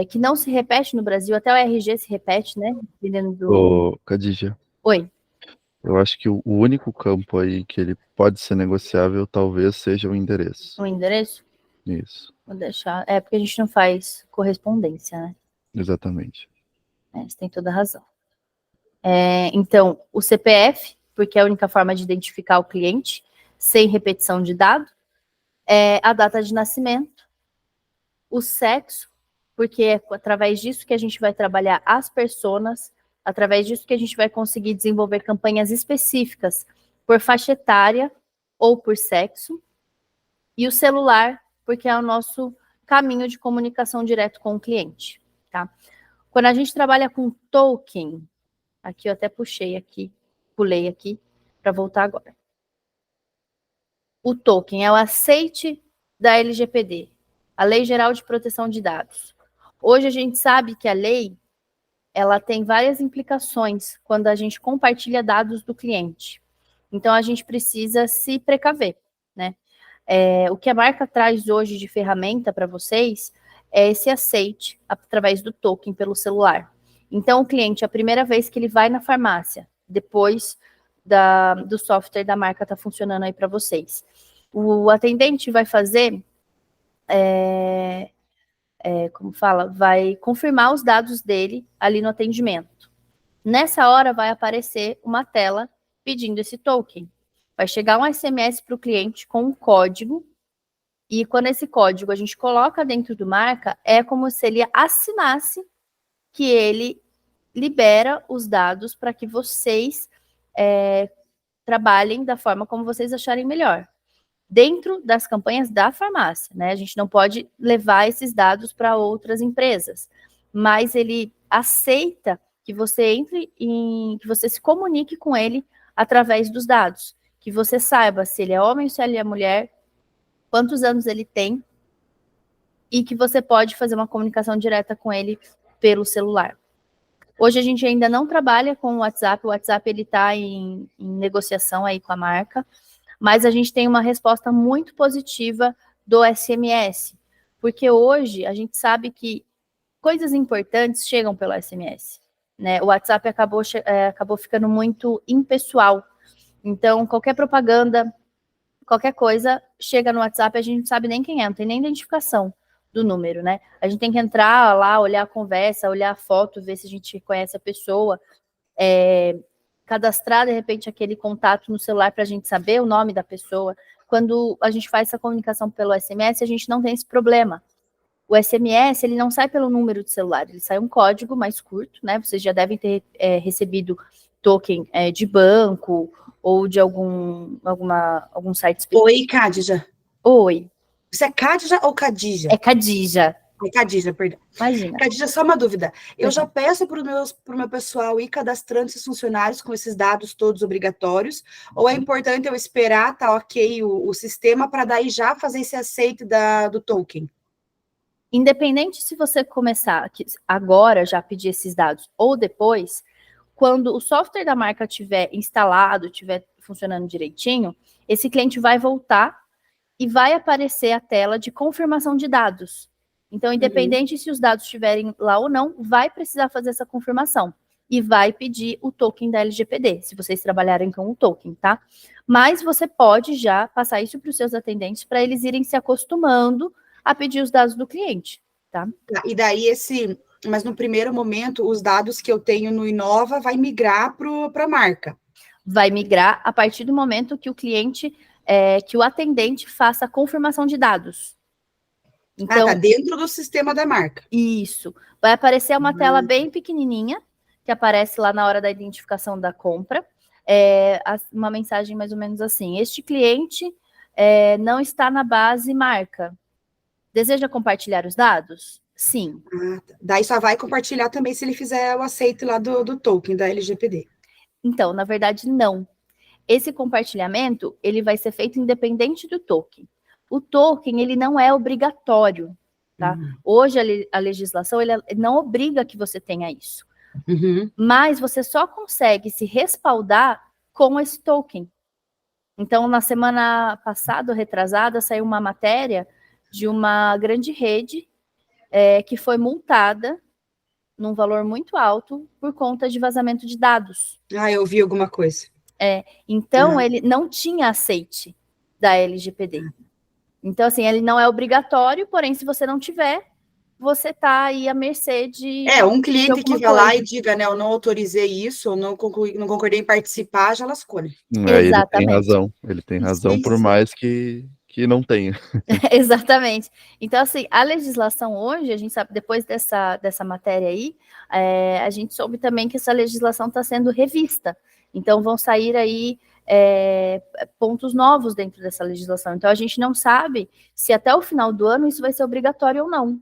que não se repete no Brasil, até o RG se repete, né? Dependendo do... Ô, Khadija, Oi. eu acho que o único campo aí que ele pode ser negociável talvez seja o endereço. O endereço? Isso, Vou deixar. É porque a gente não faz correspondência, né? exatamente. Você tem toda a razão. Então, o CPF, porque é a única forma de identificar o cliente, sem repetição de dado. A data de nascimento. O sexo, porque é através disso que a gente vai trabalhar as personas, através disso que a gente vai conseguir desenvolver campanhas específicas por faixa etária ou por sexo. E o celular, porque é o nosso caminho de comunicação direto com o cliente, tá? Quando a gente trabalha com token, aqui eu até pulei aqui, para voltar agora. O token é o aceite da LGPD, a Lei Geral de Proteção de Dados. Hoje a gente sabe que a lei, ela tem várias implicações quando a gente compartilha dados do cliente. Então a gente precisa se precaver, né? O que a marca traz hoje de ferramenta para vocês é esse aceite através do token pelo celular. Então, o cliente, a primeira vez que ele vai na farmácia, depois do software da marca tá funcionando aí para vocês, o atendente vai fazer, vai confirmar os dados dele ali no atendimento. Nessa hora vai aparecer uma tela pedindo esse token. Vai chegar um SMS para o cliente com um código, e quando esse código a gente coloca dentro do marca, é como se ele assinasse que ele libera os dados para que vocês trabalhem da forma como vocês acharem melhor, dentro das campanhas da farmácia, né? A gente não pode levar esses dados para outras empresas, mas ele aceita que você que você se comunique com ele através dos dados, que você saiba se ele é homem, se ele é mulher, quantos anos ele tem, e que você pode fazer uma comunicação direta com ele pelo celular. Hoje a gente ainda não trabalha com o WhatsApp ele está em negociação aí com a marca, mas a gente tem uma resposta muito positiva do SMS, porque hoje a gente sabe que coisas importantes chegam pelo SMS, né? O WhatsApp acabou ficando muito impessoal, então qualquer propaganda, qualquer coisa chega no WhatsApp, a gente não sabe nem quem é, não tem nem identificação do número, né? A gente tem que entrar lá, olhar a conversa, olhar a foto, ver se a gente conhece a pessoa, cadastrar, de repente, aquele contato no celular para a gente saber o nome da pessoa. Quando a gente faz essa comunicação pelo SMS, a gente não tem esse problema. O SMS, ele não sai pelo número de celular, ele sai um código mais curto, né? Vocês já devem ter recebido token de banco ou de algum site específico. Oi, Khadija. Oi. Você é Khadija ou Khadija? É Khadija. É Khadija, perdão. Imagina. Khadija, só uma dúvida. Eu já peço para o meu pessoal ir cadastrando esses funcionários com esses dados todos obrigatórios, ou é importante eu esperar, tá ok, o sistema, para daí já fazer esse aceite do token? Independente se você começar agora já pedir esses dados ou depois, quando o software da marca estiver instalado, estiver funcionando direitinho, esse cliente vai voltar e vai aparecer a tela de confirmação de dados. Então, independente se os dados estiverem lá ou não, vai precisar fazer essa confirmação e vai pedir o token da LGPD, se vocês trabalharem com o token, tá? Mas você pode já passar isso para os seus atendentes para eles irem se acostumando a pedir os dados do cliente, tá? E daí mas no primeiro momento, os dados que eu tenho no Inova vai migrar para a marca. Vai migrar a partir do momento que o cliente, que o atendente faça a confirmação de dados. Então, tá dentro do sistema da marca. Isso. Vai aparecer uma tela bem pequenininha, que aparece lá na hora da identificação da compra. Uma mensagem mais ou menos assim: este cliente não está na base marca. Deseja compartilhar os dados? Sim. Daí só vai compartilhar também se ele fizer o aceite lá do token da LGPD. Então, na verdade, não. esse compartilhamento, ele vai ser feito independente do token. O token, ele não é obrigatório, tá? Hoje, a legislação, ele não obriga que você tenha isso. Mas você só consegue se respaldar com esse token. Então, na semana passada, ou retrasada, saiu uma matéria de uma grande rede que foi multada num valor muito alto por conta de vazamento de dados. Ah, eu vi alguma coisa. Então, ele não tinha aceite da LGPD. Então, assim, ele não é obrigatório, porém, se você não tiver, você está aí à mercê de... Um cliente que vai lá e diga, né, eu não autorizei isso, eu não concordei em participar, já lascou, né? Exatamente. Ele tem razão, por mais que não tenha. Exatamente. Então, assim, a legislação hoje, a gente sabe, depois dessa matéria aí, a gente soube também que essa legislação está sendo revista. Então, vão sair aí pontos novos dentro dessa legislação. Então, a gente não sabe se até o final do ano isso vai ser obrigatório ou não.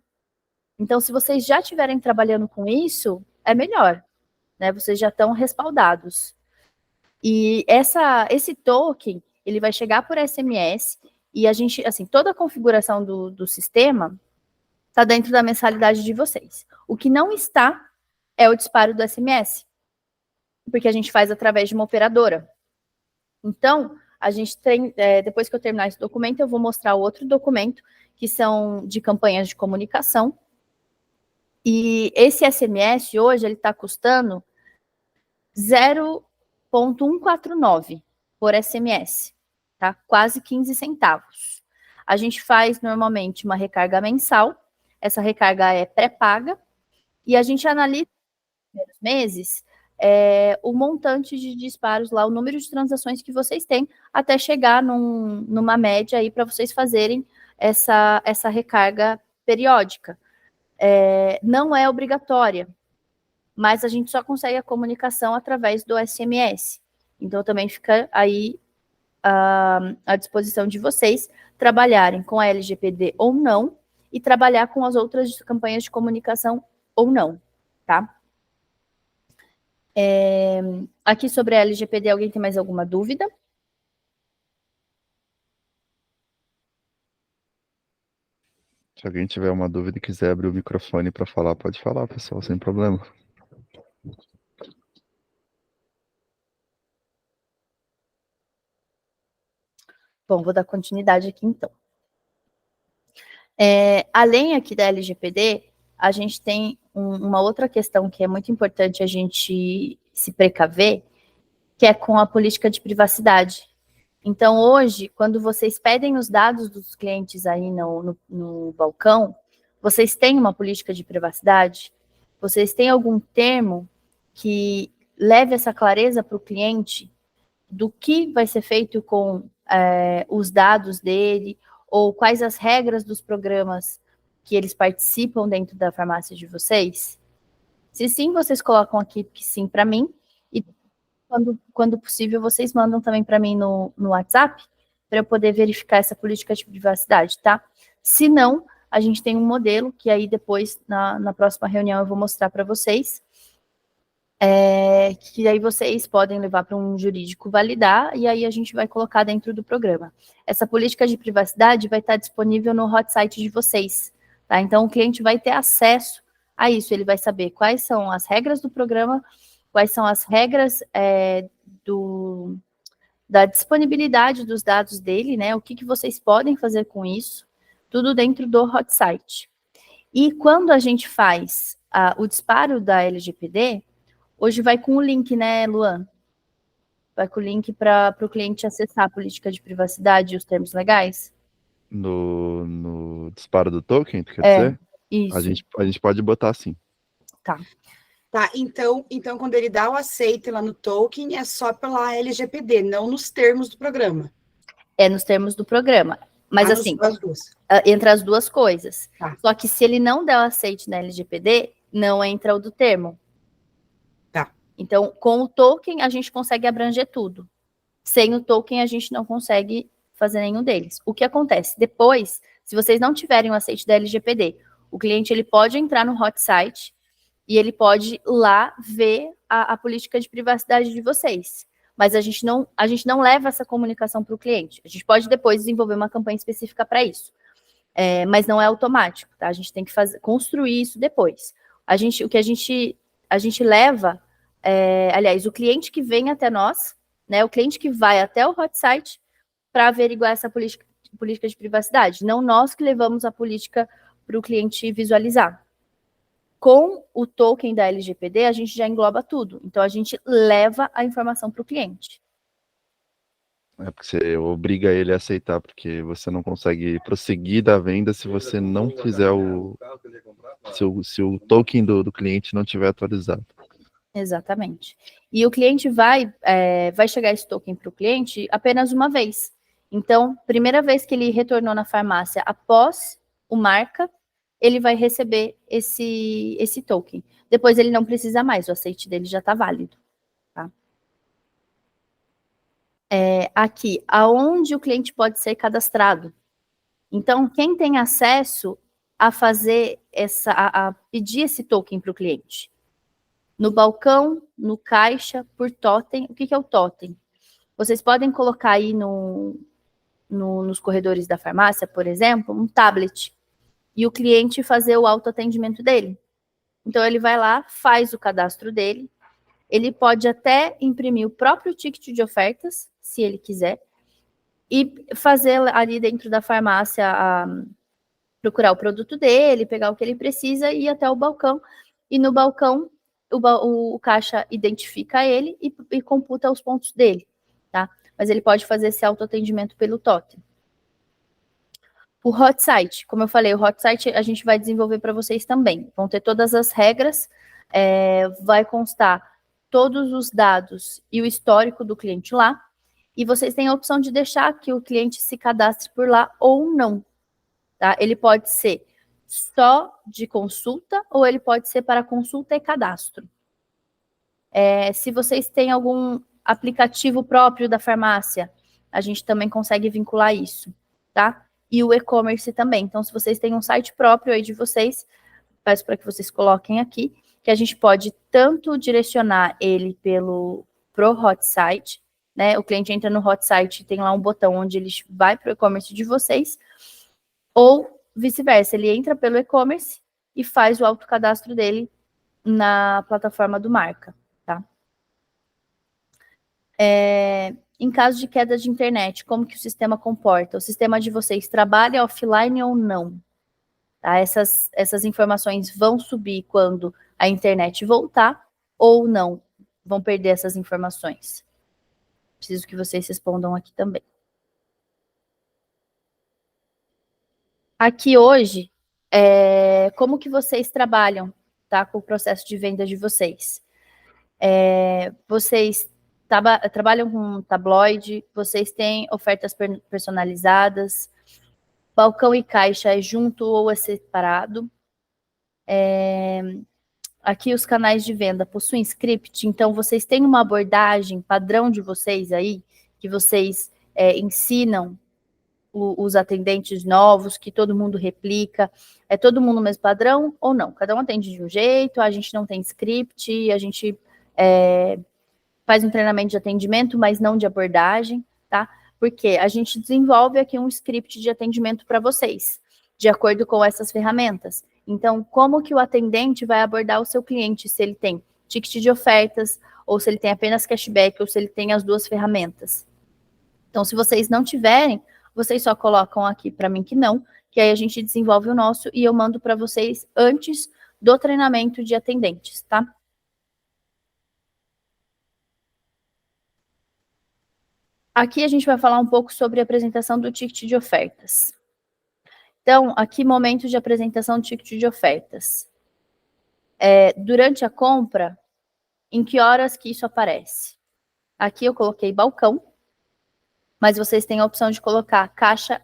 Então, se vocês já estiverem trabalhando com isso, é melhor, né? Vocês já estão respaldados. E esse token, ele vai chegar por SMS e a gente, assim, toda a configuração do sistema está dentro da mensalidade de vocês. O que não está é o disparo do SMS, porque a gente faz através de uma operadora. Então, a gente tem, depois que eu terminar esse documento, eu vou mostrar outro documento, que são de campanhas de comunicação. E esse SMS hoje, ele está custando 0,149 por SMS, tá? Quase 15 centavos. A gente faz normalmente uma recarga mensal, essa recarga é pré-paga, e a gente analisa nos primeiros meses o montante de disparos lá, o número de transações que vocês têm, até chegar numa média aí para vocês fazerem essa recarga periódica. Não é obrigatória, mas a gente só consegue a comunicação através do SMS. Então, também fica aí à disposição de vocês trabalharem com a LGPD ou não, e trabalhar com as outras campanhas de comunicação ou não, tá? Aqui sobre a LGPD, alguém tem mais alguma dúvida? Se alguém tiver uma dúvida e quiser abrir o microfone para falar, pode falar, pessoal, sem problema. Bom, vou dar continuidade aqui, então. Além aqui da LGPD, a gente tem uma outra questão que é muito importante a gente se precaver, que é com a política de privacidade. Então, hoje, quando vocês pedem os dados dos clientes aí no balcão, vocês têm uma política de privacidade? Vocês têm algum termo que leve essa clareza para o cliente do que vai ser feito com os dados dele, ou quais as regras dos programas que eles participam dentro da farmácia de vocês? Se sim, vocês colocam aqui que sim para mim, e quando possível, vocês mandam também para mim no WhatsApp, para eu poder verificar essa política de privacidade, tá? Se não, a gente tem um modelo, que aí depois, na próxima reunião, eu vou mostrar para vocês, que aí vocês podem levar para um jurídico validar, e aí a gente vai colocar dentro do programa. Essa política de privacidade vai estar disponível no hot site de vocês, tá? Então, o cliente vai ter acesso a isso, ele vai saber quais são as regras do programa, quais são as regras da disponibilidade dos dados dele, né? O que vocês podem fazer com isso, tudo dentro do hot site. E quando a gente faz o disparo da LGPD, hoje vai com o link, né, Luan? Vai com o link para o cliente acessar a política de privacidade e os termos legais? No disparo do token, tu quer dizer? Isso. A gente pode botar assim. Tá. Tá, então, quando ele dá o aceite lá no token, é só pela LGPD, não nos termos do programa. É nos termos do programa. Mas assim, entre as duas coisas. Tá. Só que se ele não der o aceite na LGPD, não entra o do termo. Tá. Então, com o token, a gente consegue abranger tudo. Sem o token, a gente não consegue fazer nenhum deles. O que acontece? Depois, se vocês não tiverem o aceite da LGPD, o cliente ele pode entrar no hot site e ele pode lá ver a política de privacidade de vocês. mas a gente não leva essa comunicação para o cliente. A gente pode depois desenvolver uma campanha específica para isso, mas não é automático, tá? A gente tem que construir isso depois. O que a gente leva, aliás, o cliente que vem até nós, né, o cliente que vai até o hot site para averiguar essa política de privacidade, não nós que levamos a política para o cliente visualizar. Com o token da LGPD, a gente já engloba tudo. Então, a gente leva a informação para o cliente. É porque você obriga ele a aceitar, porque você não consegue prosseguir da venda se você não fizer se o token do cliente não estiver atualizado. Exatamente. E o cliente vai chegar esse token para o cliente apenas uma vez. Então, primeira vez que ele retornou na farmácia após o marca, ele vai receber esse token. Depois ele não precisa mais, o aceite dele já está válido. Tá? Aqui, aonde o cliente pode ser cadastrado. Então, quem tem acesso a fazer a pedir esse token para o cliente? No balcão, no caixa, por totem. O que é o totem? Vocês podem colocar aí nos corredores da farmácia, por exemplo, um tablet. E o cliente fazer o autoatendimento dele. Então, ele vai lá, faz o cadastro dele, ele pode até imprimir o próprio ticket de ofertas, se ele quiser, e fazer ali dentro da farmácia, procurar o produto dele, pegar o que ele precisa e ir até o balcão. E no balcão, o caixa identifica ele e computa os pontos dele, tá? Mas ele pode fazer esse autoatendimento pelo totem. O hot site, como eu falei, o hot site a gente vai desenvolver para vocês também. Vão ter todas as regras, vai constar todos os dados e o histórico do cliente lá, e vocês têm a opção de deixar que o cliente se cadastre por lá ou não. Tá? Ele pode ser só de consulta ou ele pode ser para consulta e cadastro. Se vocês têm algum aplicativo próprio da farmácia, a gente também consegue vincular isso, tá? E o e-commerce também. Então, se vocês têm um site próprio aí de vocês, peço para que vocês coloquem aqui, que a gente pode tanto direcionar ele pro hot site, né? O cliente entra no hot site e tem lá um botão onde ele vai para o e-commerce de vocês, ou vice-versa, ele entra pelo e-commerce e faz o autocadastro dele na plataforma do marca, tá? Em caso de queda de internet, como que o sistema comporta? O sistema de vocês trabalha offline ou não? Tá? Essas informações vão subir quando a internet voltar ou não? Vão perder essas informações? Preciso que vocês respondam aqui também. Aqui hoje, como que vocês trabalham, tá, com o processo de venda de vocês? Vocês trabalham com tabloide, vocês têm ofertas personalizadas, balcão e caixa é junto ou é separado. Aqui os canais de venda possuem script, então vocês têm uma abordagem padrão de vocês aí, que vocês ensinam os atendentes novos, que todo mundo replica, é todo mundo o mesmo padrão ou não? Cada um atende de um jeito, a gente não tem script, a gente faz um treinamento de atendimento, mas não de abordagem, tá? Porque a gente desenvolve aqui um script de atendimento para vocês, de acordo com essas ferramentas. Então, como que o atendente vai abordar o seu cliente, se ele tem ticket de ofertas, ou se ele tem apenas cashback, ou se ele tem as duas ferramentas. Então, se vocês não tiverem, vocês só colocam aqui para mim que não, que aí a gente desenvolve o nosso e eu mando para vocês antes do treinamento de atendentes, tá? Aqui a gente vai falar um pouco sobre a apresentação do ticket de ofertas. Então, aqui, momento de apresentação do ticket de ofertas. Durante a compra, em que horas que isso aparece? Aqui eu coloquei balcão, mas vocês têm a opção de colocar caixa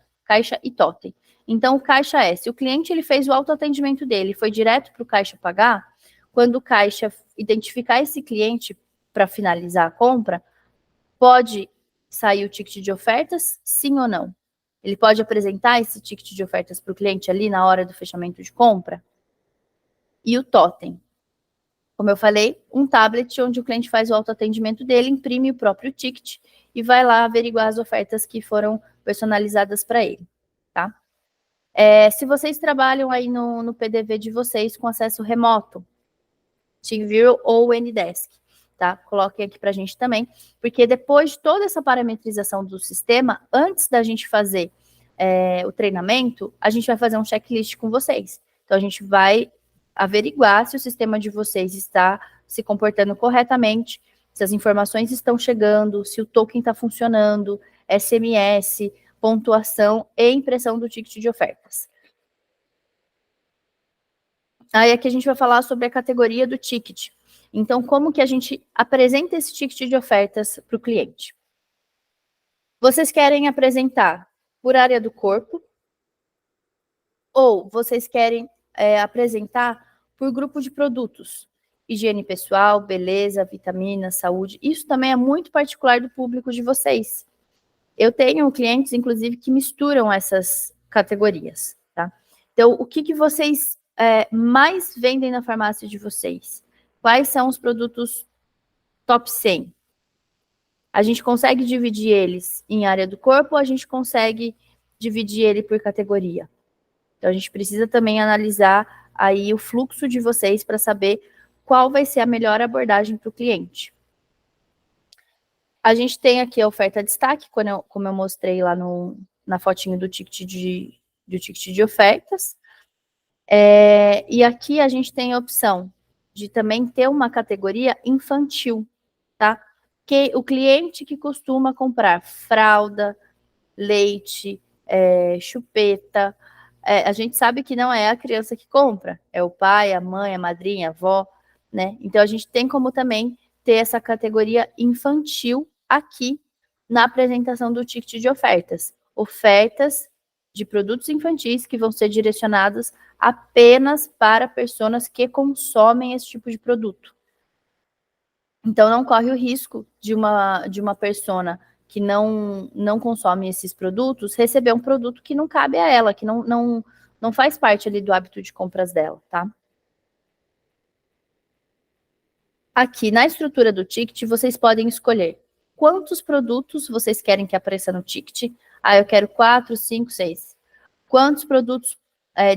e totem. Então, o caixa se o cliente ele fez o autoatendimento dele, foi direto para o caixa pagar, quando o caixa identificar esse cliente para finalizar a compra, pode sair o ticket de ofertas, sim ou não? Ele pode apresentar esse ticket de ofertas para o cliente ali na hora do fechamento de compra? E o totem? como eu falei, um tablet onde o cliente faz o autoatendimento dele, imprime o próprio ticket e vai lá averiguar as ofertas que foram personalizadas para ele, tá? Se vocês trabalham aí no PDV de vocês com acesso remoto, TeamViewer ou Ndesk, tá? Coloquem aqui para a gente também, porque depois de toda essa parametrização do sistema, antes da gente fazer o treinamento, a gente vai fazer um checklist com vocês. Então, a gente vai averiguar se o sistema de vocês está se comportando corretamente, se as informações estão chegando, se o token está funcionando, SMS, pontuação e impressão do ticket de ofertas. Aí aqui a gente vai falar sobre a categoria do ticket. Então, como que a gente apresenta esse ticket de ofertas para o cliente? Vocês querem apresentar por área do corpo ou vocês querem apresentar por grupo de produtos? Higiene pessoal, beleza, vitamina, saúde. Isso também é muito particular do público de vocês. Eu tenho clientes, inclusive, que misturam essas categorias, tá? Então, o que vocês mais vendem na farmácia de vocês? Quais são os produtos top 100? A gente consegue dividir eles em área do corpo ou a gente consegue dividir ele por categoria? Então, a gente precisa também analisar aí o fluxo de vocês para saber qual vai ser a melhor abordagem para o cliente. A gente tem aqui a oferta destaque, como eu mostrei lá na fotinho do ticket de ofertas. E aqui a gente tem a opção de também ter uma categoria infantil, tá? Que o cliente que costuma comprar fralda, leite, chupeta, a gente sabe que não é a criança que compra, é o pai, a mãe, a madrinha, a avó, né? Então a gente tem como também ter essa categoria infantil aqui na apresentação do ticket de ofertas. Ofertas de produtos infantis que vão ser direcionados apenas para pessoas que consomem esse tipo de produto. Então, não corre o risco de uma persona que não consome esses produtos receber um produto que não cabe a ela, que não faz parte ali do hábito de compras dela, tá? Aqui, na estrutura do ticket, vocês podem escolher quantos produtos vocês querem que apareça no ticket. Eu quero 4, 5, 6. Quantos produtos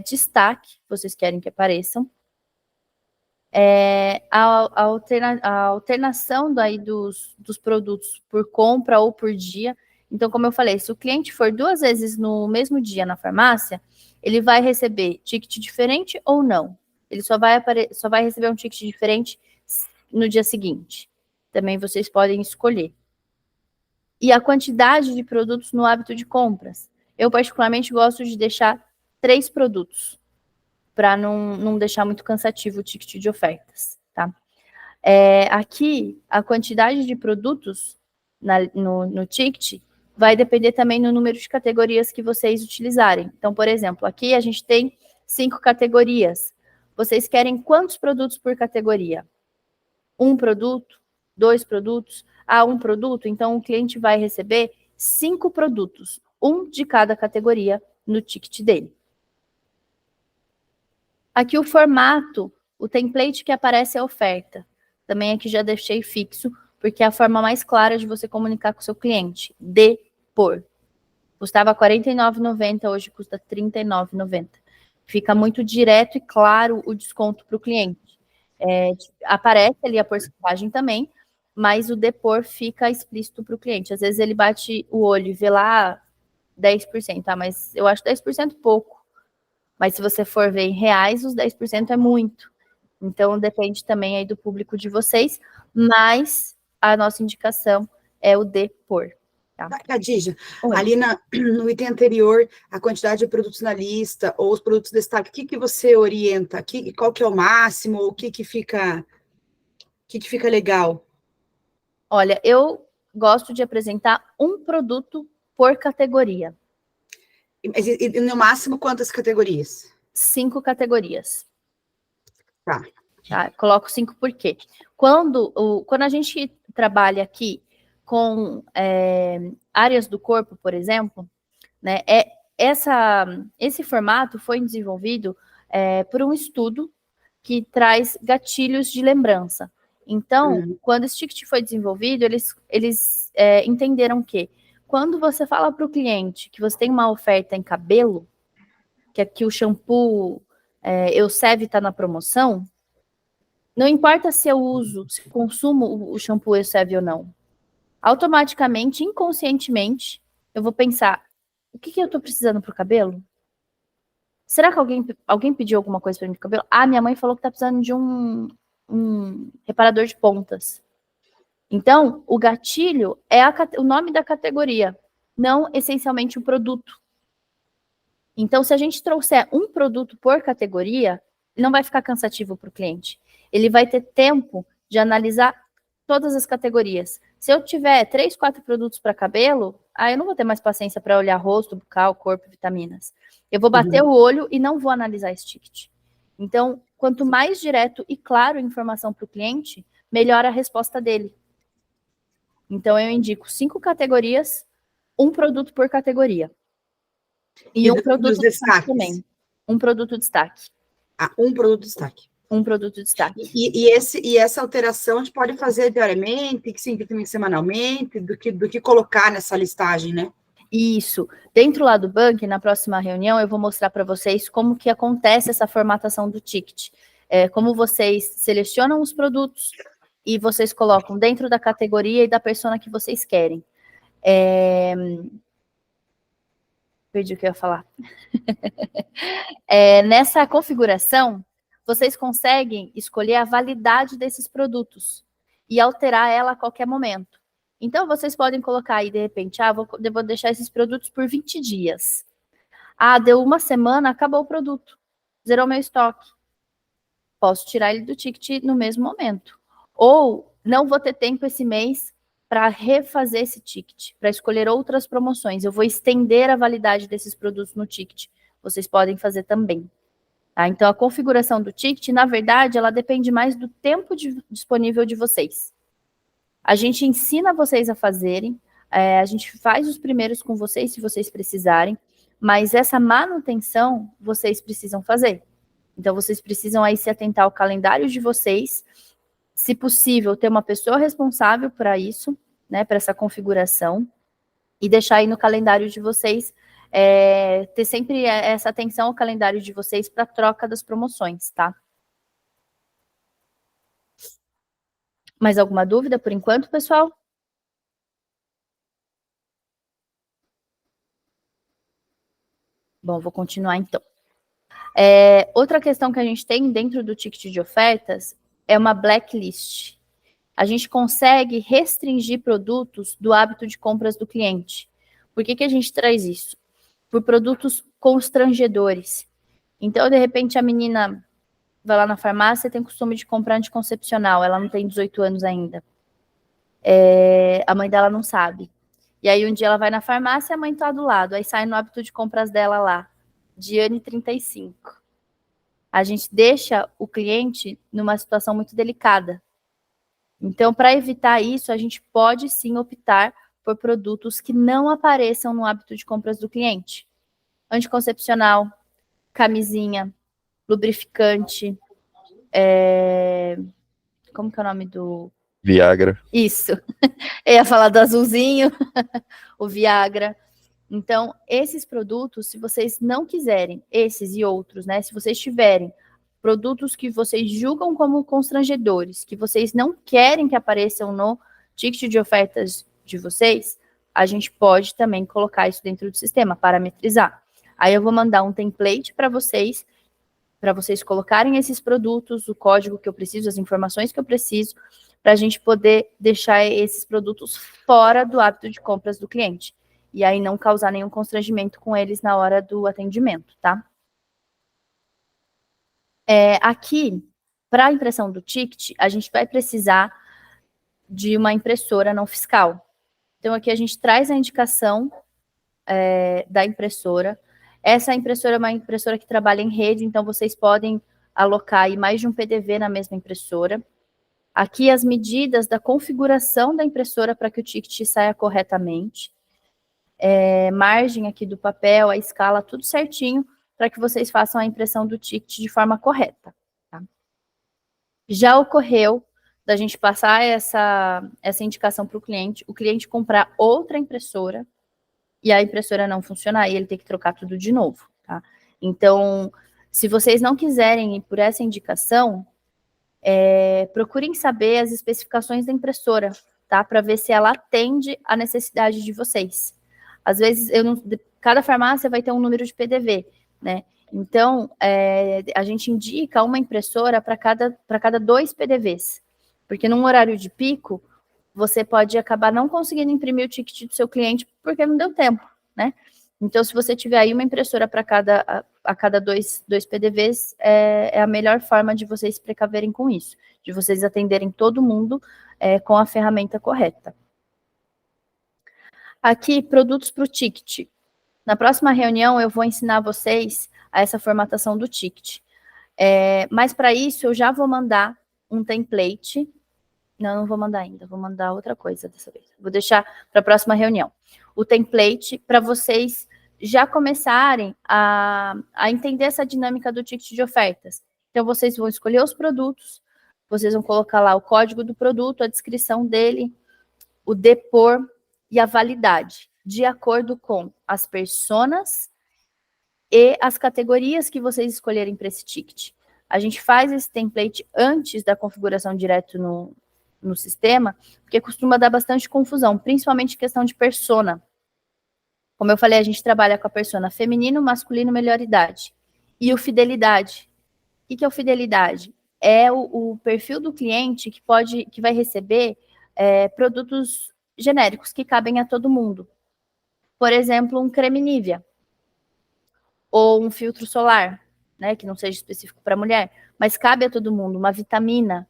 destaque vocês querem que apareçam. A alternação daí dos produtos por compra ou por dia. Então, como eu falei, se o cliente for 2 vezes no mesmo dia na farmácia, ele vai receber ticket diferente ou não. Ele só vai receber um ticket diferente no dia seguinte. Também vocês podem escolher. E a quantidade de produtos no hábito de compras. Eu, particularmente, gosto de deixar 3 produtos, para não deixar muito cansativo o ticket de ofertas, tá? Aqui, a quantidade de produtos no ticket vai depender também no número de categorias que vocês utilizarem. Então, por exemplo, aqui a gente tem 5 categorias. Vocês querem quantos produtos por categoria? 1 produto? 2 produtos? 1 produto? Então, o cliente vai receber 5 produtos, 1 de cada categoria no ticket dele. Aqui o formato, o template que aparece é a oferta. Também aqui já deixei fixo, porque é a forma mais clara de você comunicar com o seu cliente. De por. Custava R$ 49,90, hoje custa R$ 39,90. Fica muito direto e claro o desconto para o cliente. Aparece ali a porcentagem também, mas o depor fica explícito para o cliente. Às vezes ele bate o olho e vê lá 10%, mas eu acho 10% pouco. Mas se você for ver em reais, os 10% é muito. Então, depende também aí do público de vocês, mas a nossa indicação é o depor. Tá? Khadija, ali no item anterior, a quantidade de produtos na lista, ou os produtos de destaque, o que você orienta? Qual que é o máximo? O que fica legal? Olha, eu gosto de apresentar um produto por categoria. E no máximo, quantas categorias? 5 categorias. Tá. Coloco 5 por quê? Quando a gente trabalha aqui com áreas do corpo, por exemplo, né, esse formato foi desenvolvido por um estudo que traz gatilhos de lembrança. Então, quando esse ticket foi desenvolvido, eles entenderam que quando você fala para o cliente que você tem uma oferta em cabelo, que aqui o shampoo Elseve está na promoção, não importa se eu uso, se eu consumo o shampoo Elseve ou não, automaticamente, inconscientemente, eu vou pensar, o que eu estou precisando para o cabelo? Será que alguém pediu alguma coisa para mim pro cabelo? Ah, minha mãe falou que tá precisando de um reparador de pontas. Então, o gatilho é o nome da categoria, não essencialmente o produto. Então, se a gente trouxer um produto por categoria, não vai ficar cansativo para o cliente. Ele vai ter tempo de analisar todas as categorias. Se eu tiver 3, 4 produtos para cabelo, eu não vou ter mais paciência para olhar rosto, bucal, corpo, vitaminas. Eu vou bater o olho e não vou analisar esse ticket. Então, quanto mais direto e claro a informação para o cliente, melhor a resposta dele. Então, eu indico 5 categorias, um produto por categoria. E um produto destaque também. Um produto destaque. Um produto destaque. Um produto destaque. E essa alteração a gente pode fazer diariamente, semanalmente, do que colocar nessa listagem, né? Isso. Dentro lá do Bunky, na próxima reunião, eu vou mostrar para vocês como que acontece essa formatação do ticket. Como vocês selecionam os produtos e vocês colocam dentro da categoria e da persona que vocês querem. Perdi o que eu ia falar. Nessa configuração, vocês conseguem escolher a validade desses produtos e alterar ela a qualquer momento. Então, vocês podem colocar aí, de repente, vou deixar esses produtos por 20 dias. Deu uma semana, acabou o produto. Zerou meu estoque. Posso tirar ele do ticket no mesmo momento. Ou, não vou ter tempo esse mês para refazer esse ticket, para escolher outras promoções. Eu vou estender a validade desses produtos no ticket. Vocês podem fazer também. Tá? Então, a configuração do ticket, na verdade, ela depende mais do tempo disponível de vocês. A gente ensina vocês a fazerem, a gente faz os primeiros com vocês, se vocês precisarem, mas essa manutenção vocês precisam fazer. Então, vocês precisam aí se atentar ao calendário de vocês, se possível, ter uma pessoa responsável para isso, né, para essa configuração, e deixar aí no calendário de vocês, ter sempre essa atenção ao calendário de vocês para a troca das promoções, tá? Mais alguma dúvida por enquanto, pessoal? Bom, vou continuar então. Outra questão que a gente tem dentro do ticket de ofertas é uma blacklist. A gente consegue restringir produtos do hábito de compras do cliente. Por que a gente traz isso? Por produtos constrangedores. Então, de repente, a menina vai lá na farmácia e tem costume de comprar anticoncepcional. Ela não tem 18 anos ainda. A mãe dela não sabe. E aí, um dia ela vai na farmácia e a mãe tá do lado. Aí sai no hábito de compras dela lá. Diane 35. A gente deixa o cliente numa situação muito delicada. Então, para evitar isso, a gente pode sim optar por produtos que não apareçam no hábito de compras do cliente. Anticoncepcional, camisinha, lubrificante, como que é o nome do... Viagra. Isso. Eu ia falar do azulzinho, o Viagra. Então, esses produtos, se vocês não quiserem, esses e outros, né? Se vocês tiverem produtos que vocês julgam como constrangedores, que vocês não querem que apareçam no ticket de ofertas de vocês, a gente pode também colocar isso dentro do sistema, parametrizar. Aí eu vou mandar um template para vocês colocarem esses produtos, o código que eu preciso, as informações que eu preciso, para a gente poder deixar esses produtos fora do hábito de compras do cliente. E aí não causar nenhum constrangimento com eles na hora do atendimento, tá? Aqui, para a impressão do ticket, a gente vai precisar de uma impressora não fiscal. Então, aqui a gente traz a indicação da impressora. Essa impressora é uma impressora que trabalha em rede, então vocês podem alocar aí mais de um PDV na mesma impressora. Aqui as medidas da configuração da impressora para que o ticket saia corretamente. Margem aqui do papel, a escala, tudo certinho, para que vocês façam a impressão do ticket de forma correta. Tá? Já ocorreu da gente passar essa indicação para o cliente comprar outra impressora e a impressora não funcionar e ele ter que trocar tudo de novo, tá? Então, se vocês não quiserem ir por essa indicação, procurem saber as especificações da impressora, tá? Para ver se ela atende à necessidade de vocês. Às vezes, cada farmácia vai ter um número de PDV, né? Então, a gente indica uma impressora para cada 2 PDVs, porque num horário de pico, você pode acabar não conseguindo imprimir o ticket do seu cliente porque não deu tempo, né? Então, se você tiver aí uma impressora para cada dois PDVs, é a melhor forma de vocês se precaverem com isso, de vocês atenderem todo mundo com a ferramenta correta. Aqui, produtos para o ticket. Na próxima reunião, eu vou ensinar vocês a essa formatação do ticket. Mas para isso, eu já vou mandar um template. Não vou mandar ainda, vou mandar outra coisa dessa vez. Vou deixar para a próxima reunião. O template para vocês já começarem a entender essa dinâmica do ticket de ofertas. Então, vocês vão escolher os produtos, vocês vão colocar lá o código do produto, a descrição dele, o depor e a validade, de acordo com as personas e as categorias que vocês escolherem para esse ticket. A gente faz esse template antes da configuração direto no sistema, porque costuma dar bastante confusão, principalmente questão de persona. Como eu falei, a gente trabalha com a persona feminino, masculino, melhor idade. E o fidelidade. O que é o fidelidade? É o perfil do cliente que vai receber produtos genéricos que cabem a todo mundo. Por exemplo, um creme Nivea. Ou um filtro solar, né, que não seja específico para mulher, mas cabe a todo mundo. Uma vitamina,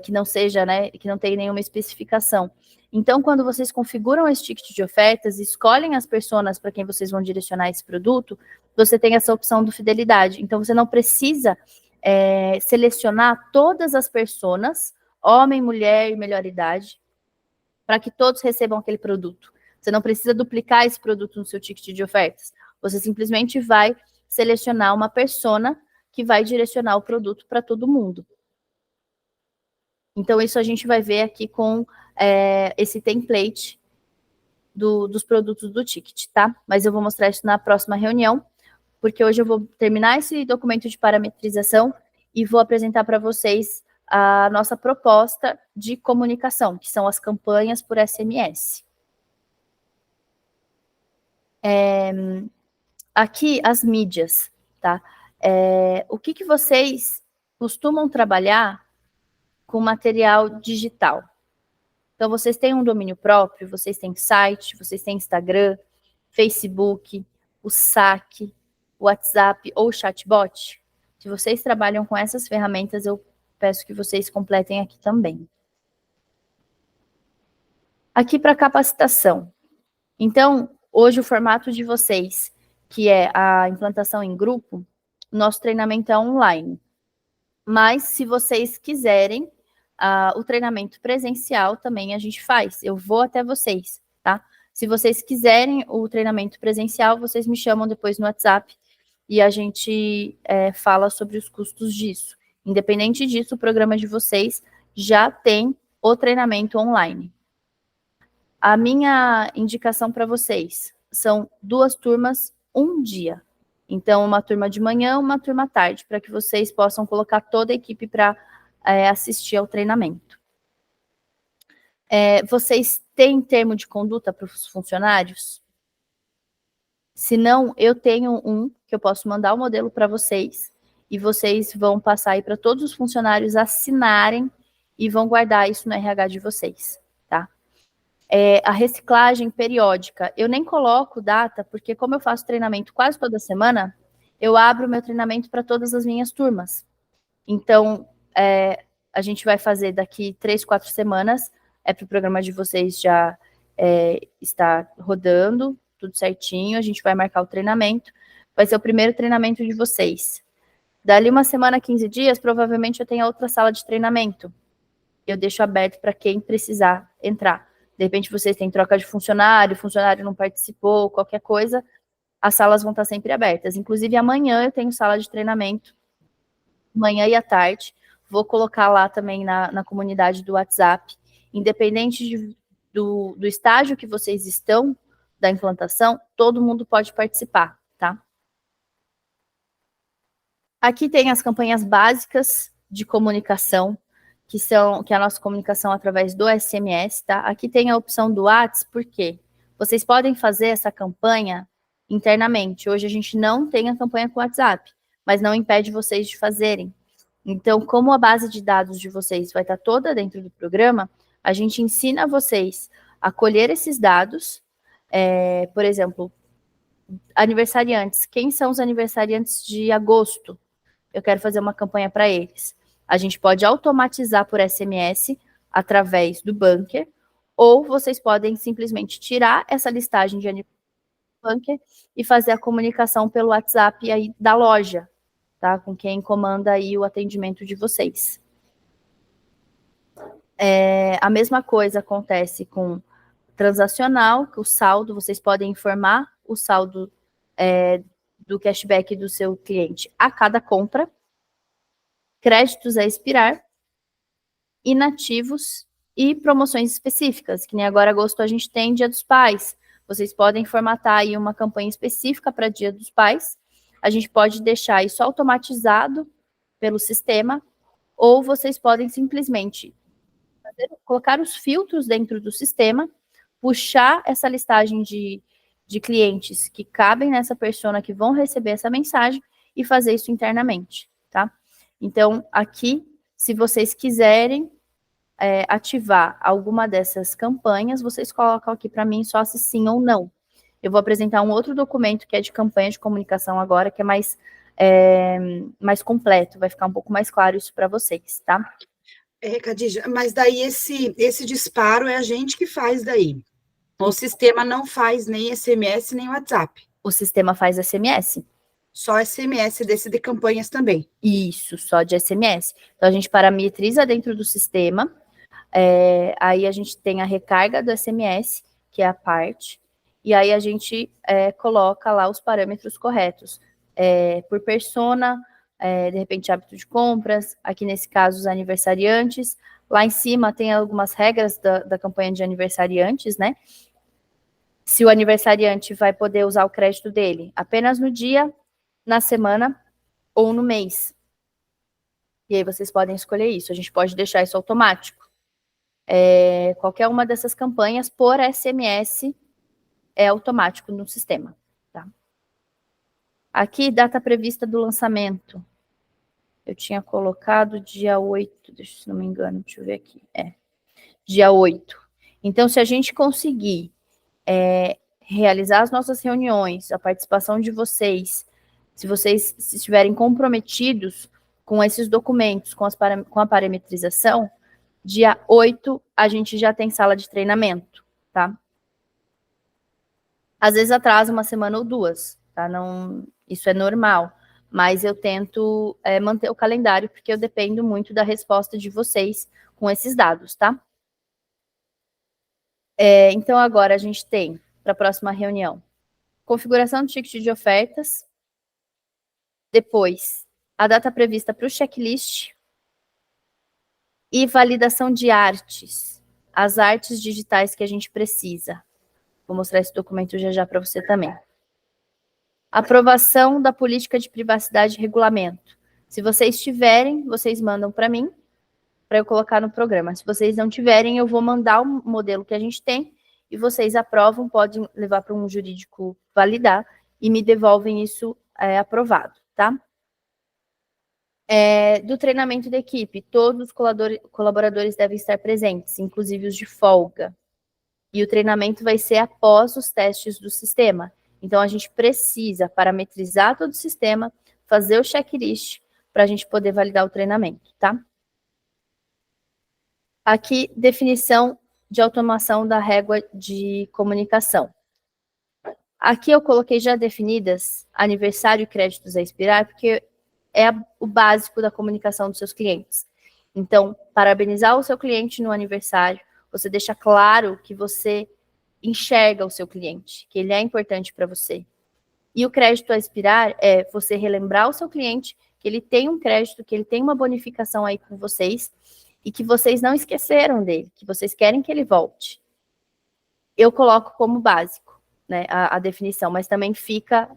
que não seja, né, que não tenha nenhuma especificação. Então, quando vocês configuram esse ticket de ofertas, escolhem as pessoas para quem vocês vão direcionar esse produto, você tem essa opção do fidelidade. Então, você não precisa selecionar todas as pessoas, homem, mulher e melhor idade, para que todos recebam aquele produto. Você não precisa duplicar esse produto no seu ticket de ofertas. Você simplesmente vai selecionar uma persona que vai direcionar o produto para todo mundo. Então, isso a gente vai ver aqui com esse template dos produtos do ticket, tá? Mas eu vou mostrar isso na próxima reunião, porque hoje eu vou terminar esse documento de parametrização e vou apresentar para vocês a nossa proposta de comunicação, que são as campanhas por SMS. Aqui, as mídias, tá? O que vocês costumam trabalhar com material digital? Então, vocês têm um domínio próprio, vocês têm site, vocês têm Instagram, Facebook, o saque, WhatsApp ou chatbot? Se vocês trabalham com essas ferramentas, eu peço que vocês completem aqui também. Aqui para capacitação. Então, hoje o formato de vocês, que é a implantação em grupo, nosso treinamento é online. Mas, se vocês quiserem, o treinamento presencial também a gente faz. Eu vou até vocês, tá? Se vocês quiserem o treinamento presencial, vocês me chamam depois no WhatsApp e a gente fala sobre os custos disso. Independente disso, o programa de vocês já tem o treinamento online. A minha indicação para vocês são 2 turmas, um dia. Então, uma turma de manhã, uma turma à tarde, para que vocês possam colocar toda a equipe para assistir ao treinamento. Vocês têm termo de conduta para os funcionários? Se não, eu tenho um que eu posso mandar o modelo para vocês e vocês vão passar aí para todos os funcionários assinarem e vão guardar isso no RH de vocês, tá? A reciclagem periódica, eu nem coloco data, porque como eu faço treinamento quase toda semana, eu abro o meu treinamento para todas as minhas turmas. Então, a gente vai fazer daqui 3, 4 semanas, para o programa de vocês já estar rodando, tudo certinho, a gente vai marcar o treinamento, vai ser o primeiro treinamento de vocês. Dali uma semana, 15 dias, provavelmente eu tenho outra sala de treinamento. Eu deixo aberto para quem precisar entrar. De repente vocês têm troca de funcionário, o funcionário não participou, qualquer coisa, as salas vão estar sempre abertas. Inclusive amanhã eu tenho sala de treinamento, manhã e à tarde, vou colocar lá também na comunidade do WhatsApp. Independente do estágio que vocês estão da implantação, todo mundo pode participar, tá? Aqui tem as campanhas básicas de comunicação, que é a nossa comunicação através do SMS, tá? Aqui tem a opção do WhatsApp, por quê? Vocês podem fazer essa campanha internamente. Hoje a gente não tem a campanha com o WhatsApp, mas não impede vocês de fazerem. Então, como a base de dados de vocês vai estar toda dentro do programa, a gente ensina vocês a colher esses dados. Por exemplo, aniversariantes. Quem são os aniversariantes de agosto? Eu quero fazer uma campanha para eles. A gente pode automatizar por SMS através do Bunker, ou vocês podem simplesmente tirar essa listagem de aniversário do Bunker e fazer a comunicação pelo WhatsApp aí da loja, tá? Com quem comanda aí o atendimento de vocês. A mesma coisa acontece com transacional, que o saldo, vocês podem informar o saldo do cashback do seu cliente a cada compra, créditos a expirar, inativos e promoções específicas, que nem agora agosto a gente tem Dia dos Pais. Vocês podem formatar aí uma campanha específica para Dia dos Pais. A gente pode deixar isso automatizado pelo sistema, ou vocês podem simplesmente colocar os filtros dentro do sistema, puxar essa listagem de clientes que cabem nessa persona que vão receber essa mensagem e fazer isso internamente, tá? Então, aqui, se vocês quiserem ativar alguma dessas campanhas, vocês colocam aqui para mim só se sim ou não. Eu vou apresentar um outro documento que é de campanha de comunicação agora, que é mais completo, vai ficar um pouco mais claro isso para vocês, tá? Khadija, mas daí esse disparo é a gente que faz daí. O sistema não faz nem SMS, nem WhatsApp. O sistema faz SMS. Só SMS desse de campanhas também. Isso, só de SMS. Então, a gente parametriza dentro do sistema, aí a gente tem a recarga do SMS, que é a parte, e aí a gente coloca lá os parâmetros corretos. Por persona, de repente hábito de compras, aqui nesse caso os aniversariantes, lá em cima tem algumas regras da campanha de aniversariantes, né? Se o aniversariante vai poder usar o crédito dele apenas no dia, na semana ou no mês. E aí vocês podem escolher isso, a gente pode deixar isso automático. Qualquer uma dessas campanhas por SMS é automático no sistema, tá? Aqui, data prevista do lançamento. Eu tinha colocado dia 8, se não me engano, deixa eu ver aqui. Dia 8. Então, se a gente conseguir realizar as nossas reuniões, a participação de vocês, se vocês estiverem comprometidos com esses documentos, com a parametrização, dia 8 a gente já tem sala de treinamento, tá? Às vezes atrasa uma semana ou duas, tá? Não, isso é normal, mas eu tento manter o calendário, porque eu dependo muito da resposta de vocês com esses dados, tá? Então, agora a gente tem, para a próxima reunião, configuração do ticket de ofertas, depois, a data prevista para o checklist e validação de artes, as artes digitais que a gente precisa. Vou mostrar esse documento já para você também. Aprovação da política de privacidade e regulamento. Se vocês tiverem, vocês mandam para mim, para eu colocar no programa. Se vocês não tiverem, eu vou mandar o modelo que a gente tem e vocês aprovam, podem levar para um jurídico validar e me devolvem isso aprovado, tá? Do treinamento da equipe, todos os colaboradores devem estar presentes, inclusive os de folga. E o treinamento vai ser após os testes do sistema. Então, a gente precisa parametrizar todo o sistema, fazer o checklist para a gente poder validar o treinamento, tá? Aqui, definição de automação da régua de comunicação. Aqui eu coloquei já definidas aniversário e créditos a expirar, porque é o básico da comunicação dos seus clientes. Então, parabenizar o seu cliente no aniversário, você deixa claro que você enxerga o seu cliente, que ele é importante para você. E o crédito a expirar é você relembrar o seu cliente que ele tem um crédito, que ele tem uma bonificação aí com vocês, e que vocês não esqueceram dele, que vocês querem que ele volte. Eu coloco como básico, né, a definição, mas também fica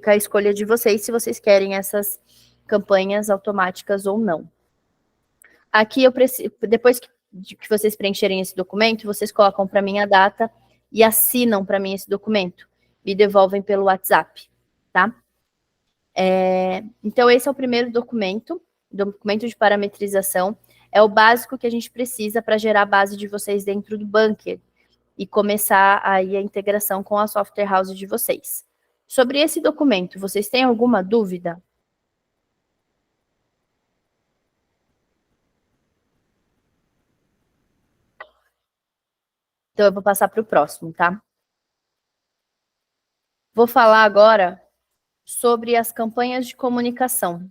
a escolha de vocês se vocês querem essas campanhas automáticas ou não. Aqui eu preciso, depois que vocês preencherem esse documento, vocês colocam para mim a data e assinam para mim esse documento. Me devolvem pelo WhatsApp, tá? Então, esse é o primeiro documento de parametrização. É o básico que a gente precisa para gerar a base de vocês dentro do Bunker e começar aí a integração com a software house de vocês. Sobre esse documento, vocês têm alguma dúvida? Então, eu vou passar para o próximo, tá? Vou falar agora sobre as campanhas de comunicação.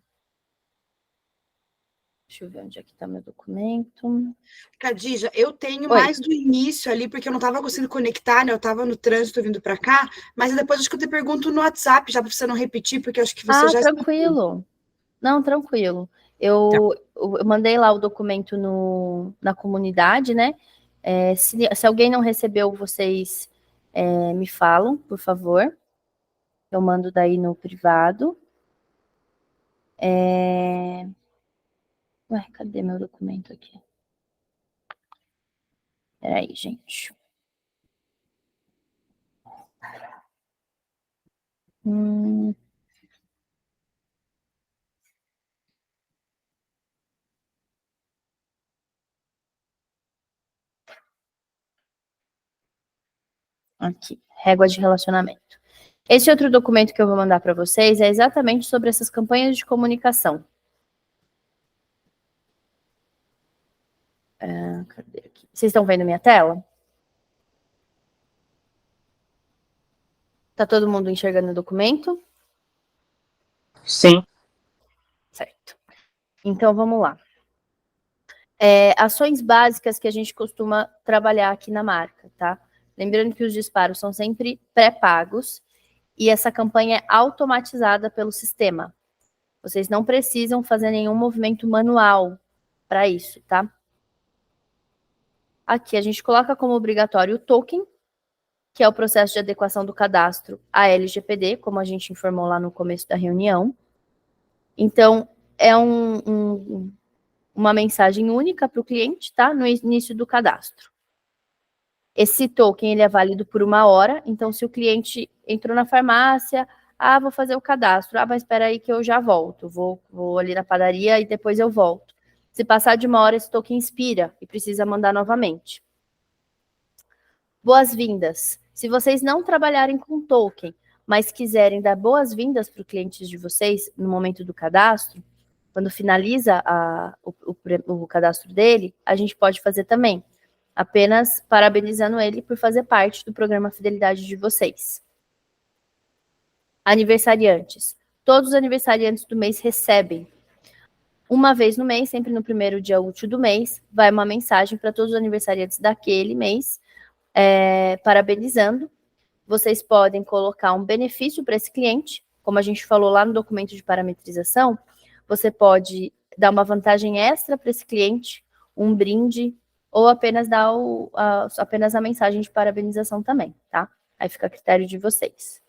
Deixa eu ver onde é que está meu documento. Khadija, eu tenho Oi. mais do início ali, porque eu não estava conseguindo conectar, né? Eu estava no trânsito vindo para cá, mas depois acho que eu te pergunto no WhatsApp, já para você não repetir, porque eu acho que você já... Tranquilo. Não, tranquilo. Eu mandei lá o documento na comunidade, né? Se alguém não recebeu, vocês me falam, por favor. Eu mando daí no privado. Ué, cadê meu documento aqui? Peraí, gente. Aqui, régua de relacionamento. Esse outro documento que eu vou mandar para vocês é exatamente sobre essas campanhas de comunicação. Cadê aqui? Vocês estão vendo minha tela? Tá todo mundo enxergando o documento? Sim. Certo. Então, vamos lá. Ações básicas que a gente costuma trabalhar aqui na marca, tá? Lembrando que os disparos são sempre pré-pagos e essa campanha é automatizada pelo sistema. Vocês não precisam fazer nenhum movimento manual para isso, tá? Aqui a gente coloca como obrigatório o token, que é o processo de adequação do cadastro à LGPD, como a gente informou lá no começo da reunião. Então, é uma mensagem única para o cliente, tá? No início do cadastro. Esse token, ele é válido por 1 hora, então se o cliente entrou na farmácia, vou fazer o cadastro, mas espera aí que eu já volto, vou ali na padaria e depois eu volto. Se passar de 1 hora, esse token expira e precisa mandar novamente. Boas-vindas. Se vocês não trabalharem com token, mas quiserem dar boas-vindas para os clientes de vocês no momento do cadastro, quando finaliza o cadastro dele, a gente pode fazer também, apenas parabenizando ele por fazer parte do programa Fidelidade de vocês. Aniversariantes. Todos os aniversariantes do mês recebem. Uma vez no mês, sempre no primeiro dia útil do mês, vai uma mensagem para todos os aniversariantes daquele mês, parabenizando. Vocês podem colocar um benefício para esse cliente, como a gente falou lá no documento de parametrização, você pode dar uma vantagem extra para esse cliente, um brinde, ou apenas dar apenas a mensagem de parabenização também, tá? Aí fica a critério de vocês.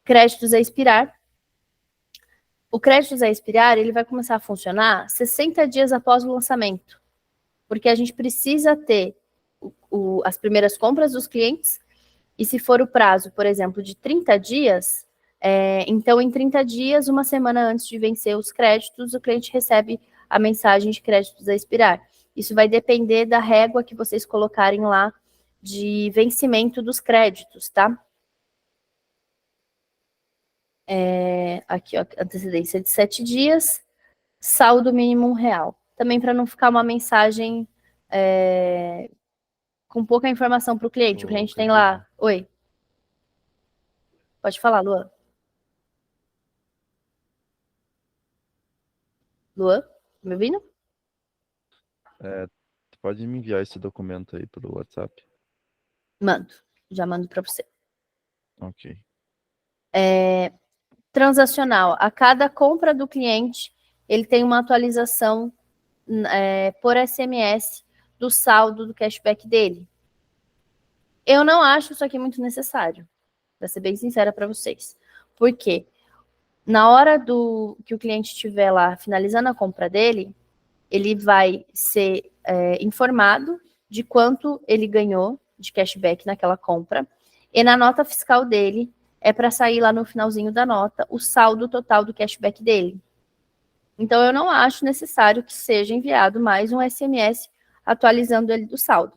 Créditos a expirar. O créditos a expirar, ele vai começar a funcionar 60 dias após o lançamento, porque a gente precisa ter as primeiras compras dos clientes, e se for o prazo, por exemplo, de 30 dias, então em 30 dias, 1 semana antes de vencer os créditos, o cliente recebe a mensagem de créditos a expirar. Isso vai depender da régua que vocês colocarem lá de vencimento dos créditos, tá? Aqui, ó, antecedência de 7 dias, saldo mínimo R$1. Também para não ficar uma mensagem com pouca informação para o cliente. O cliente tem lá... Oi. Pode falar, Luan. Luan, me ouvindo? Pode me enviar esse documento aí pelo WhatsApp? Mando. Já mando para você. Ok. transacional. A cada compra do cliente, ele tem uma atualização por SMS do saldo do cashback dele. Eu não acho isso aqui muito necessário, para ser bem sincera para vocês. Por quê? Na hora que o cliente estiver lá finalizando a compra dele, ele vai ser informado de quanto ele ganhou de cashback naquela compra, e na nota fiscal dele é para sair lá no finalzinho da nota o saldo total do cashback dele. Então, eu não acho necessário que seja enviado mais um SMS atualizando ele do saldo.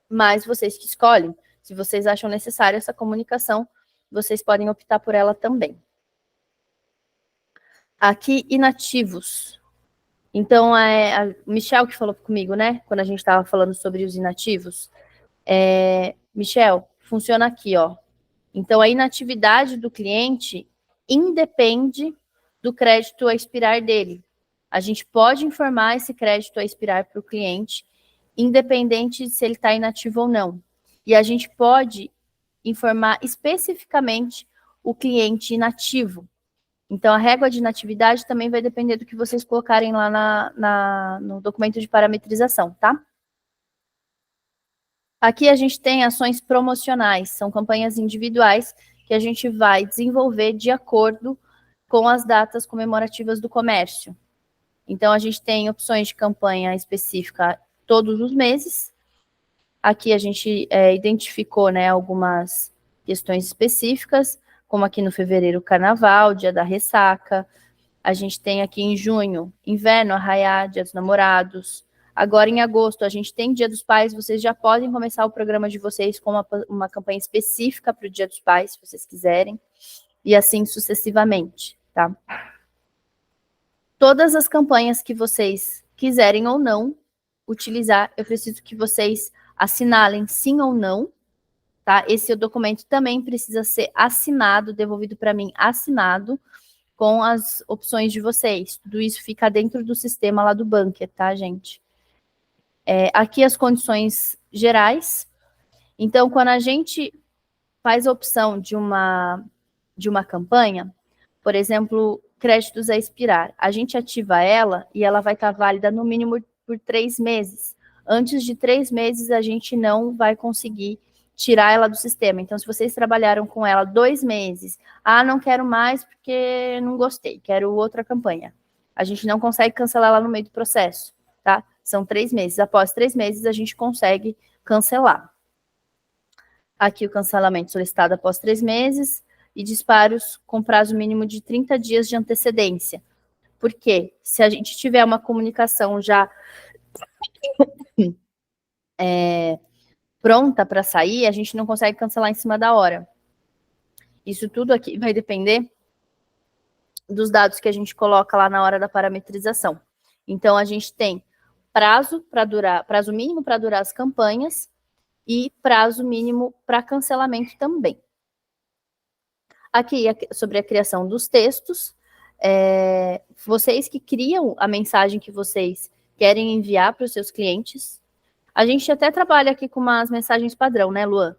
Mas vocês que escolhem, se vocês acham necessária essa comunicação, vocês podem optar por ela também. Aqui, inativos. Então, a Michel que falou comigo, né? Quando a gente estava falando sobre os inativos. Michel, funciona aqui, ó. Então, a inatividade do cliente independe do crédito a expirar dele. A gente pode informar esse crédito a expirar para o cliente, independente de se ele está inativo ou não. E a gente pode informar especificamente o cliente inativo. Então, a régua de inatividade também vai depender do que vocês colocarem lá no documento de parametrização, tá? Aqui a gente tem ações promocionais, são campanhas individuais que a gente vai desenvolver de acordo com as datas comemorativas do comércio. Então, a gente tem opções de campanha específica todos os meses. Aqui a gente identificou, né, algumas questões específicas, como aqui no fevereiro, Carnaval, Dia da Ressaca. A gente tem aqui em junho, Inverno, Arraiá, Dia dos Namorados. Agora, em agosto, a gente tem Dia dos Pais. Vocês já podem começar o programa de vocês com uma campanha específica para o Dia dos Pais, se vocês quiserem. E assim sucessivamente, tá? Todas as campanhas que vocês quiserem ou não utilizar, eu preciso que vocês assinalem sim ou não, tá? Esse documento também precisa ser assinado, devolvido para mim assinado, com as opções de vocês. Tudo isso fica dentro do sistema lá do Bunker, tá, gente? Aqui as condições gerais. Então, quando a gente faz a opção de uma campanha, por exemplo, créditos a expirar, a gente ativa ela e ela vai estar válida no mínimo por 3 meses. Antes de 3 meses, a gente não vai conseguir tirar ela do sistema. Então, se vocês trabalharam com ela 2 meses, não quero mais porque não gostei, quero outra campanha. A gente não consegue cancelar ela no meio do processo, tá? São 3 meses. Após 3 meses, a gente consegue cancelar. Aqui o cancelamento solicitado após 3 meses e disparos com prazo mínimo de 30 dias de antecedência. Por quê? Se a gente tiver uma comunicação já pronta para sair, a gente não consegue cancelar em cima da hora. Isso tudo aqui vai depender dos dados que a gente coloca lá na hora da parametrização. Então, a gente tem prazo mínimo para durar as campanhas e prazo mínimo para cancelamento também. Aqui, sobre a criação dos textos, vocês que criam a mensagem que vocês querem enviar para os seus clientes. A gente até trabalha aqui com umas mensagens padrão, né, Luan?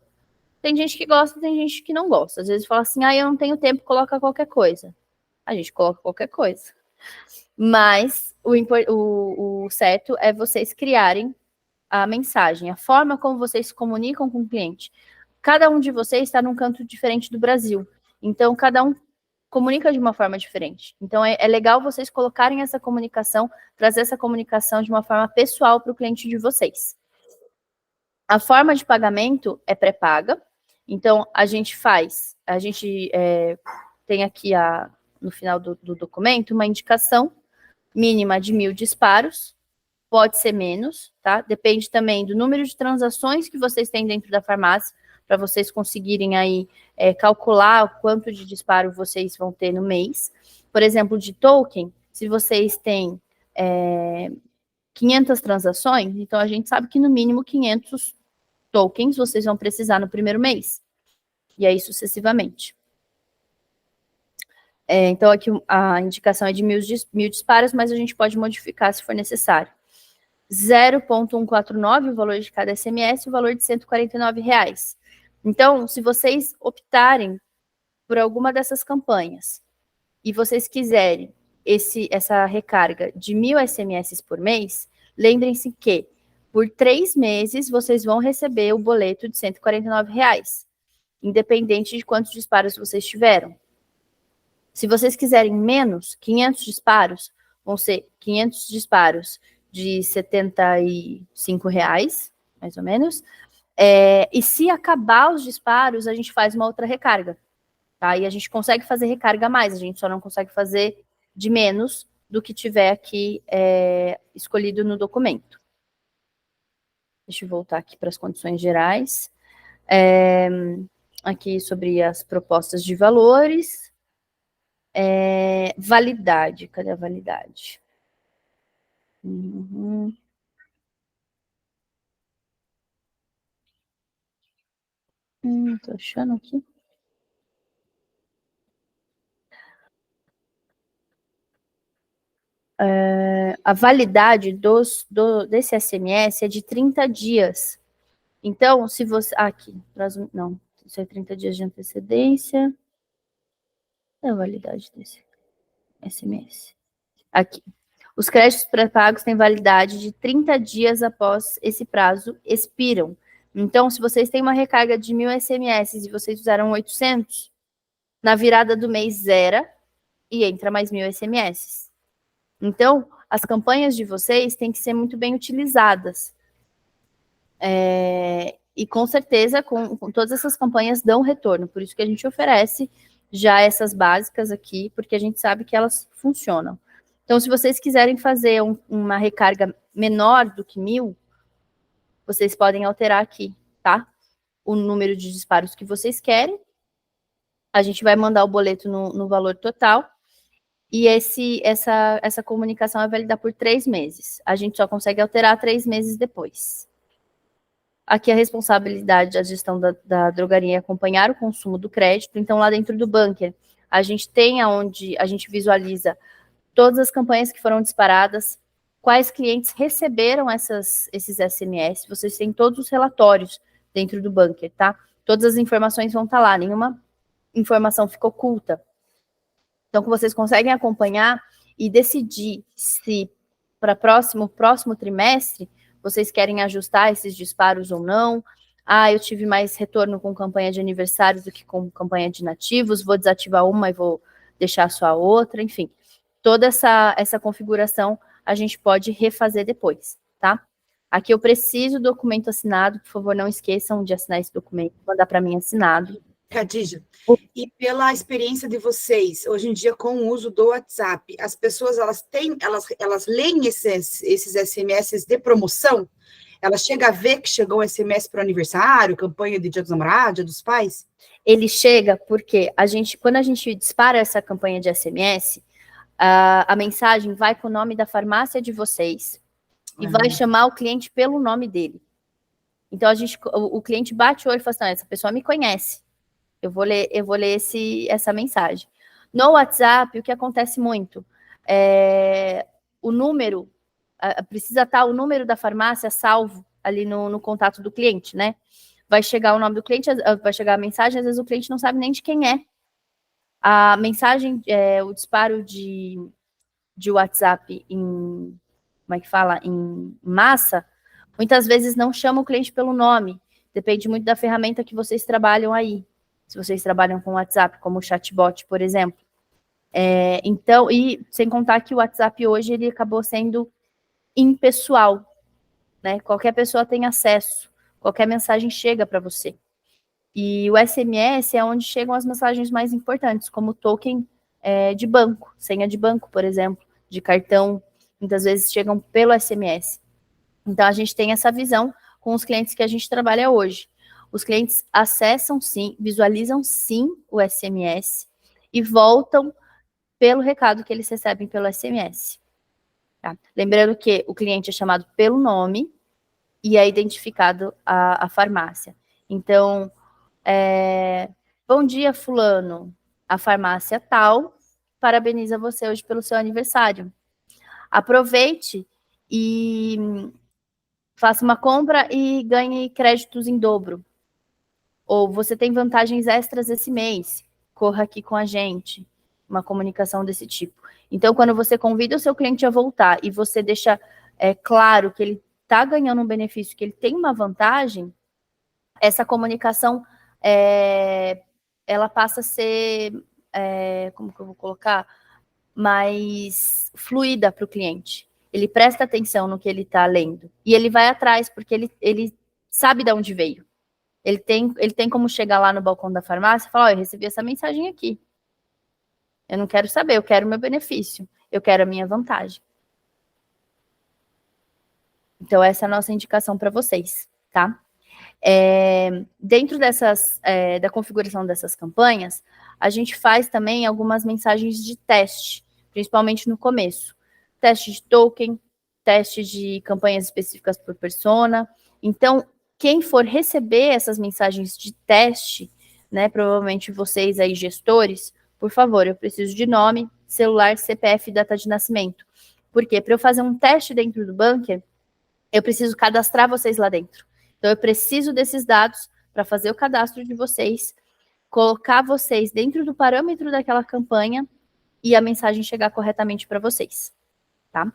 Tem gente que gosta, tem gente que não gosta. Às vezes fala assim, eu não tenho tempo, coloca qualquer coisa. A gente coloca qualquer coisa. Mas o certo é vocês criarem a mensagem, a forma como vocês se comunicam com o cliente. Cada um de vocês está num canto diferente do Brasil. Então, cada um comunica de uma forma diferente. Então, é legal vocês colocarem essa comunicação, trazer essa comunicação de uma forma pessoal para o cliente de vocês. A forma de pagamento é pré-paga. Então, a gente tem aqui no final do documento uma indicação mínima de 1.000 disparos, pode ser menos, tá? Depende também do número de transações que vocês têm dentro da farmácia, para vocês conseguirem aí calcular o quanto de disparo vocês vão ter no mês. Por exemplo, de token, se vocês têm 500 transações, então a gente sabe que no mínimo 500 tokens vocês vão precisar no primeiro mês. E aí sucessivamente. Então aqui a indicação é de 1.000 disparos, mas a gente pode modificar se for necessário. 0,149 o valor de cada SMS, o valor de R$ 149. Então, se vocês optarem por alguma dessas campanhas e vocês quiserem essa recarga de 1.000 SMS por mês, lembrem-se que por 3 meses vocês vão receber o boleto de R$ 149, independente de quantos disparos vocês tiveram. Se vocês quiserem menos, 500 disparos, vão ser 500 disparos de R$ 75, mais ou menos. E se acabar os disparos, a gente faz uma outra recarga. Tá? E a gente consegue fazer recarga a mais, a gente só não consegue fazer de menos do que tiver aqui escolhido no documento. Deixa eu voltar aqui para as condições gerais. Aqui sobre as propostas de valores. Validade, cadê a validade? Tô achando aqui. A validade desse SMS é de 30 dias. Então, se você... aqui, não, isso é 30 dias de antecedência. É a validade desse SMS. Aqui. Os créditos pré-pagos têm validade de 30 dias após esse prazo expiram. Então, se vocês têm uma recarga de 1.000 SMS e vocês usaram 800, na virada do mês zera e entra mais 1.000 SMS. Então, as campanhas de vocês têm que ser muito bem utilizadas. E com certeza, com todas essas campanhas dão retorno. Por isso que a gente oferece já essas básicas aqui, porque a gente sabe que elas funcionam. Então, se vocês quiserem fazer uma recarga menor do que 1.000, vocês podem alterar aqui, tá? O número de disparos que vocês querem. A gente vai mandar o boleto no valor total. E essa comunicação é válida por 3 meses. A gente só consegue alterar 3 meses depois. Aqui a responsabilidade da gestão da drogaria é acompanhar o consumo do crédito. Então, lá dentro do bunker, a gente tem onde a gente visualiza todas as campanhas que foram disparadas, quais clientes receberam esses SMS. Vocês têm todos os relatórios dentro do bunker, tá? Todas as informações vão estar lá, nenhuma informação fica oculta. Então, que vocês conseguem acompanhar e decidir se para próximo trimestre vocês querem ajustar esses disparos ou não. Eu tive mais retorno com campanha de aniversário do que com campanha de nativos, vou desativar uma e vou deixar só a outra, enfim. Toda essa configuração a gente pode refazer depois, tá? Aqui eu preciso do documento assinado, por favor, não esqueçam de assinar esse documento, mandar para mim assinado. Khadija, e pela experiência de vocês, hoje em dia, com o uso do WhatsApp, as pessoas, elas leem esses SMS de promoção? Elas chegam a ver que chegou um SMS para o aniversário, campanha de Dia dos Namorados, Dia dos Pais? Ele chega porque quando a gente dispara essa campanha de SMS, a mensagem vai com o nome da farmácia de vocês e vai chamar o cliente pelo nome dele. Então, o cliente bate o olho e fala assim, essa pessoa me conhece. Eu vou ler essa mensagem. No WhatsApp, o que acontece muito? O número, precisa estar o número da farmácia salvo ali no contato do cliente, né? Vai chegar o nome do cliente, vai chegar a mensagem, às vezes o cliente não sabe nem de quem é. A mensagem, o disparo de WhatsApp em massa, muitas vezes não chama o cliente pelo nome. Depende muito da ferramenta que vocês trabalham aí. Se vocês trabalham com WhatsApp, como o chatbot, por exemplo. Então, e sem contar que o WhatsApp hoje, ele acabou sendo impessoal, né? Qualquer pessoa tem acesso, qualquer mensagem chega para você. E o SMS é onde chegam as mensagens mais importantes, como token de banco, senha de banco, por exemplo, de cartão, muitas vezes chegam pelo SMS. Então, a gente tem essa visão com os clientes que a gente trabalha hoje. Os clientes acessam sim, visualizam sim o SMS e voltam pelo recado que eles recebem pelo SMS. Tá? Lembrando que o cliente é chamado pelo nome e é identificado a farmácia. Então, bom dia, fulano, a farmácia tal parabeniza você hoje pelo seu aniversário. Aproveite e faça uma compra e ganhe créditos em dobro. Ou você tem vantagens extras esse mês. corra aqui com a gente, uma comunicação desse tipo. Então, quando você convida o seu cliente a voltar e você deixa claro que ele está ganhando um benefício, que ele tem uma vantagem, essa comunicação, ela passa a ser, como que eu vou colocar? Mais fluida para o cliente. Ele presta atenção no que ele está lendo. E ele vai atrás, porque ele sabe de onde veio. Ele tem como chegar lá no balcão da farmácia e falar, eu recebi essa mensagem aqui. Eu não quero saber, eu quero o meu benefício. Eu quero a minha vantagem. Então, essa é a nossa indicação para vocês, tá? Dentro da configuração dessas campanhas, a gente faz também algumas mensagens de teste, principalmente no começo. Teste de token, teste de campanhas específicas por persona. Então, quem for receber essas mensagens de teste, né, provavelmente vocês aí, gestores, por favor, eu preciso de nome, celular, CPF e data de nascimento. Por quê? Para eu fazer um teste dentro do Bunker, eu preciso cadastrar vocês lá dentro. Então, eu preciso desses dados para fazer o cadastro de vocês, colocar vocês dentro do parâmetro daquela campanha e a mensagem chegar corretamente para vocês, tá?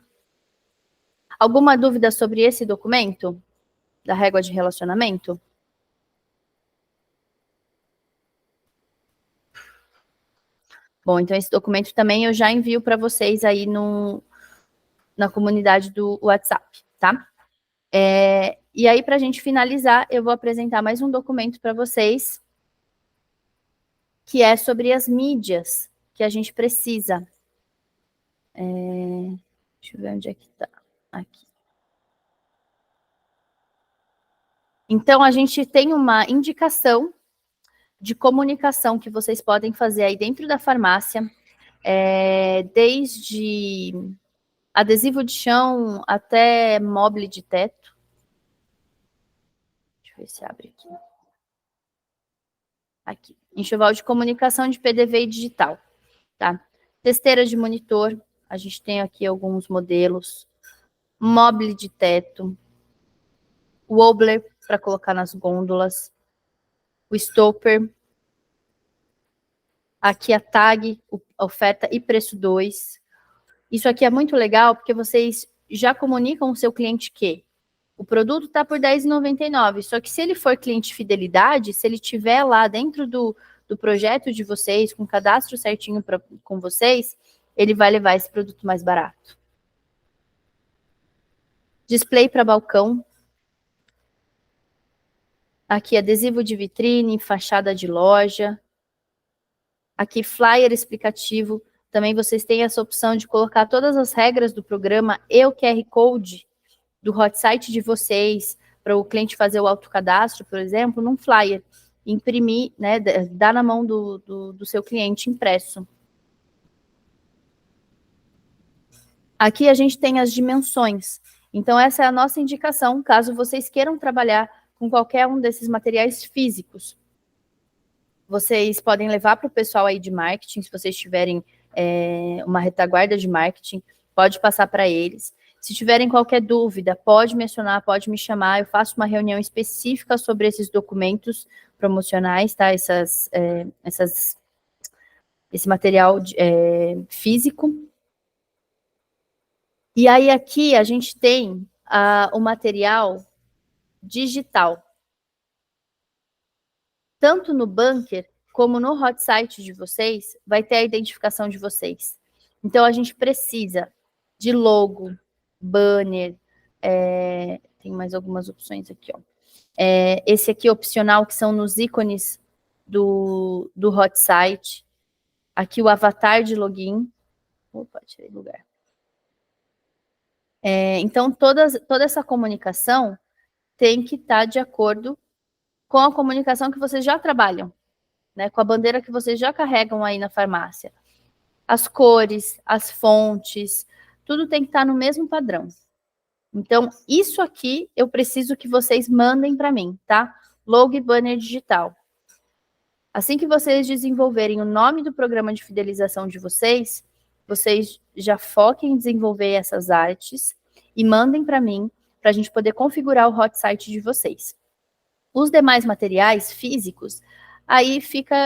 Alguma dúvida sobre esse documento da régua de relacionamento? Bom, então esse documento também eu já envio para vocês aí na comunidade do WhatsApp, tá? E aí, para a gente finalizar, eu vou apresentar mais um documento para vocês, que é sobre as mídias que a gente precisa. Deixa eu ver onde é que está. Aqui. Então, a gente tem uma indicação de comunicação que vocês podem fazer aí dentro da farmácia, desde adesivo de chão até mobile de teto. Deixa eu ver se abre aqui. Aqui. Enxoval de comunicação de PDV e digital, tá? Testeira de monitor, a gente tem aqui alguns modelos. Mobile de teto. Wobbler para colocar nas gôndolas. O stopper. Aqui a tag, a oferta e preço 2. Isso aqui é muito legal porque vocês já comunicam ao seu cliente que o produto está por R$10,99, só que se ele for cliente fidelidade, se ele tiver lá dentro do projeto de vocês, com o cadastro certinho com vocês, ele vai levar esse produto mais barato. Display para balcão. Aqui adesivo de vitrine, fachada de loja. Aqui flyer explicativo. Também vocês têm essa opção de colocar todas as regras do programa e o QR Code do hot site de vocês, para o cliente fazer o autocadastro, por exemplo, num flyer, imprimir, né, dar na mão do seu cliente impresso. Aqui a gente tem as dimensões. Então, essa é a nossa indicação, caso vocês queiram trabalhar com qualquer um desses materiais físicos. Vocês podem levar para o pessoal aí de marketing, se vocês tiverem uma retaguarda de marketing, pode passar para eles. Se tiverem qualquer dúvida, pode mencionar, pode me chamar, eu faço uma reunião específica sobre esses documentos promocionais, tá? Esse material físico. E aí aqui a gente tem o material digital. Tanto no Bunker, como no hot site de vocês, vai ter a identificação de vocês. Então, a gente precisa de logo, banner, tem mais algumas opções aqui, ó. Esse aqui opcional, que são nos ícones do hot site. Aqui o avatar de login. Opa, tirei lugar. Então, toda essa comunicação tem que estar de acordo com a comunicação que vocês já trabalham, né, com a bandeira que vocês já carregam aí na farmácia. As cores, as fontes, tudo tem que estar no mesmo padrão. Então, isso aqui eu preciso que vocês mandem para mim, tá? Logo e banner digital. Assim que vocês desenvolverem o nome do programa de fidelização de vocês, vocês já foquem em desenvolver essas artes e mandem para mim, para a gente poder configurar o hot site de vocês. Os demais materiais físicos, Aí fica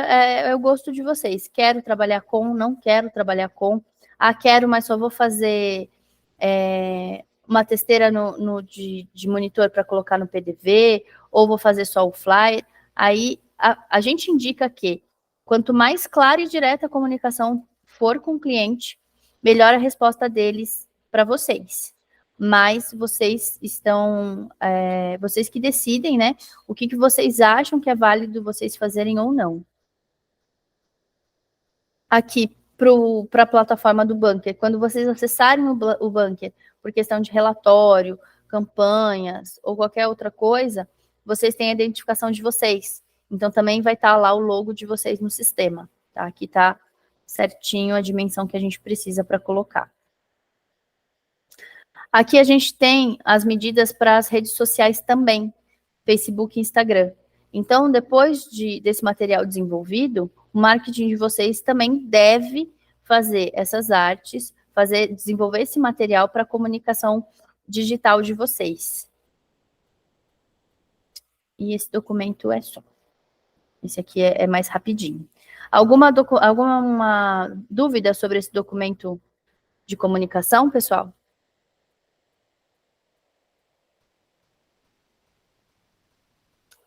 o gosto de vocês. Quero trabalhar com, não quero trabalhar com. Ah, quero, mas só vou fazer uma testeira de monitor para colocar no PDV, ou vou fazer só o flyer. Aí a gente indica que quanto mais clara e direta a comunicação for com o cliente, melhor a resposta deles para vocês. Mas vocês estão, vocês que decidem, né, o que vocês acham que é válido vocês fazerem ou não. Aqui, para a plataforma do Bunker, quando vocês acessarem o Bunker por questão de relatório, campanhas ou qualquer outra coisa, vocês têm a identificação de vocês. Então, também vai estar lá o logo de vocês no sistema. Tá? Aqui está certinho a dimensão que a gente precisa para colocar. Aqui a gente tem as medidas para as redes sociais também, Facebook e Instagram. Então, depois desse material desenvolvido, o marketing de vocês também deve fazer essas artes, desenvolver esse material para a comunicação digital de vocês. E esse documento é só. Esse aqui é mais rapidinho. Alguma dúvida sobre esse documento de comunicação, pessoal?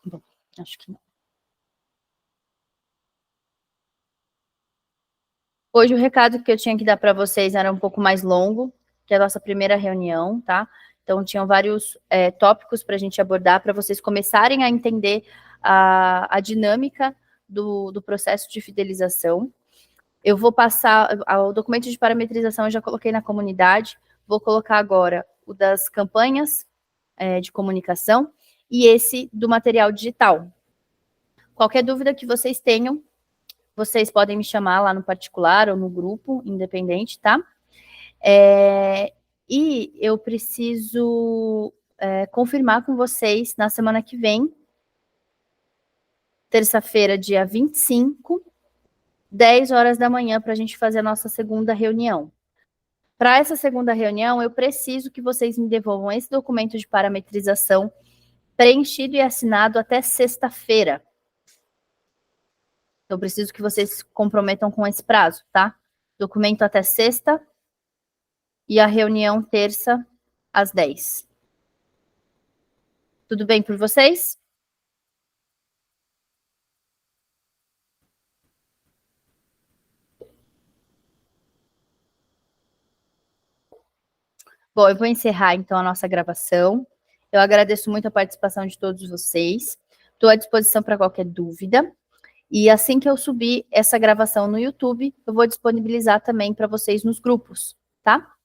Bom, acho que não. Hoje o recado que eu tinha que dar para vocês era um pouco mais longo, que é a nossa primeira reunião, tá? Então, tinham vários tópicos para a gente abordar, para vocês começarem a entender a dinâmica do processo de fidelização. Eu vou passar o documento de parametrização, eu já coloquei na comunidade, vou colocar agora o das campanhas de comunicação e esse do material digital. Qualquer dúvida que vocês tenham, vocês podem me chamar lá no particular ou no grupo, independente, tá? E eu preciso confirmar com vocês na semana que vem, terça-feira, dia 25, 10 horas da manhã, para a gente fazer a nossa segunda reunião. Para essa segunda reunião, eu preciso que vocês me devolvam esse documento de parametrização preenchido e assinado até sexta-feira. Eu preciso que vocês se comprometam com esse prazo, tá? Documento até sexta e a reunião terça às 10. Tudo bem por vocês? Bom, eu vou encerrar, então, a nossa gravação. Eu agradeço muito a participação de todos vocês. Estou à disposição para qualquer dúvida. E assim que eu subir essa gravação no YouTube, eu vou disponibilizar também para vocês nos grupos, tá?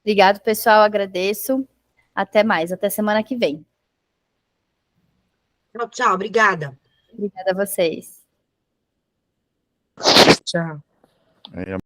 Obrigado, pessoal. Agradeço. Até mais. Até semana que vem. Tchau, obrigada. Obrigada a vocês. Tchau.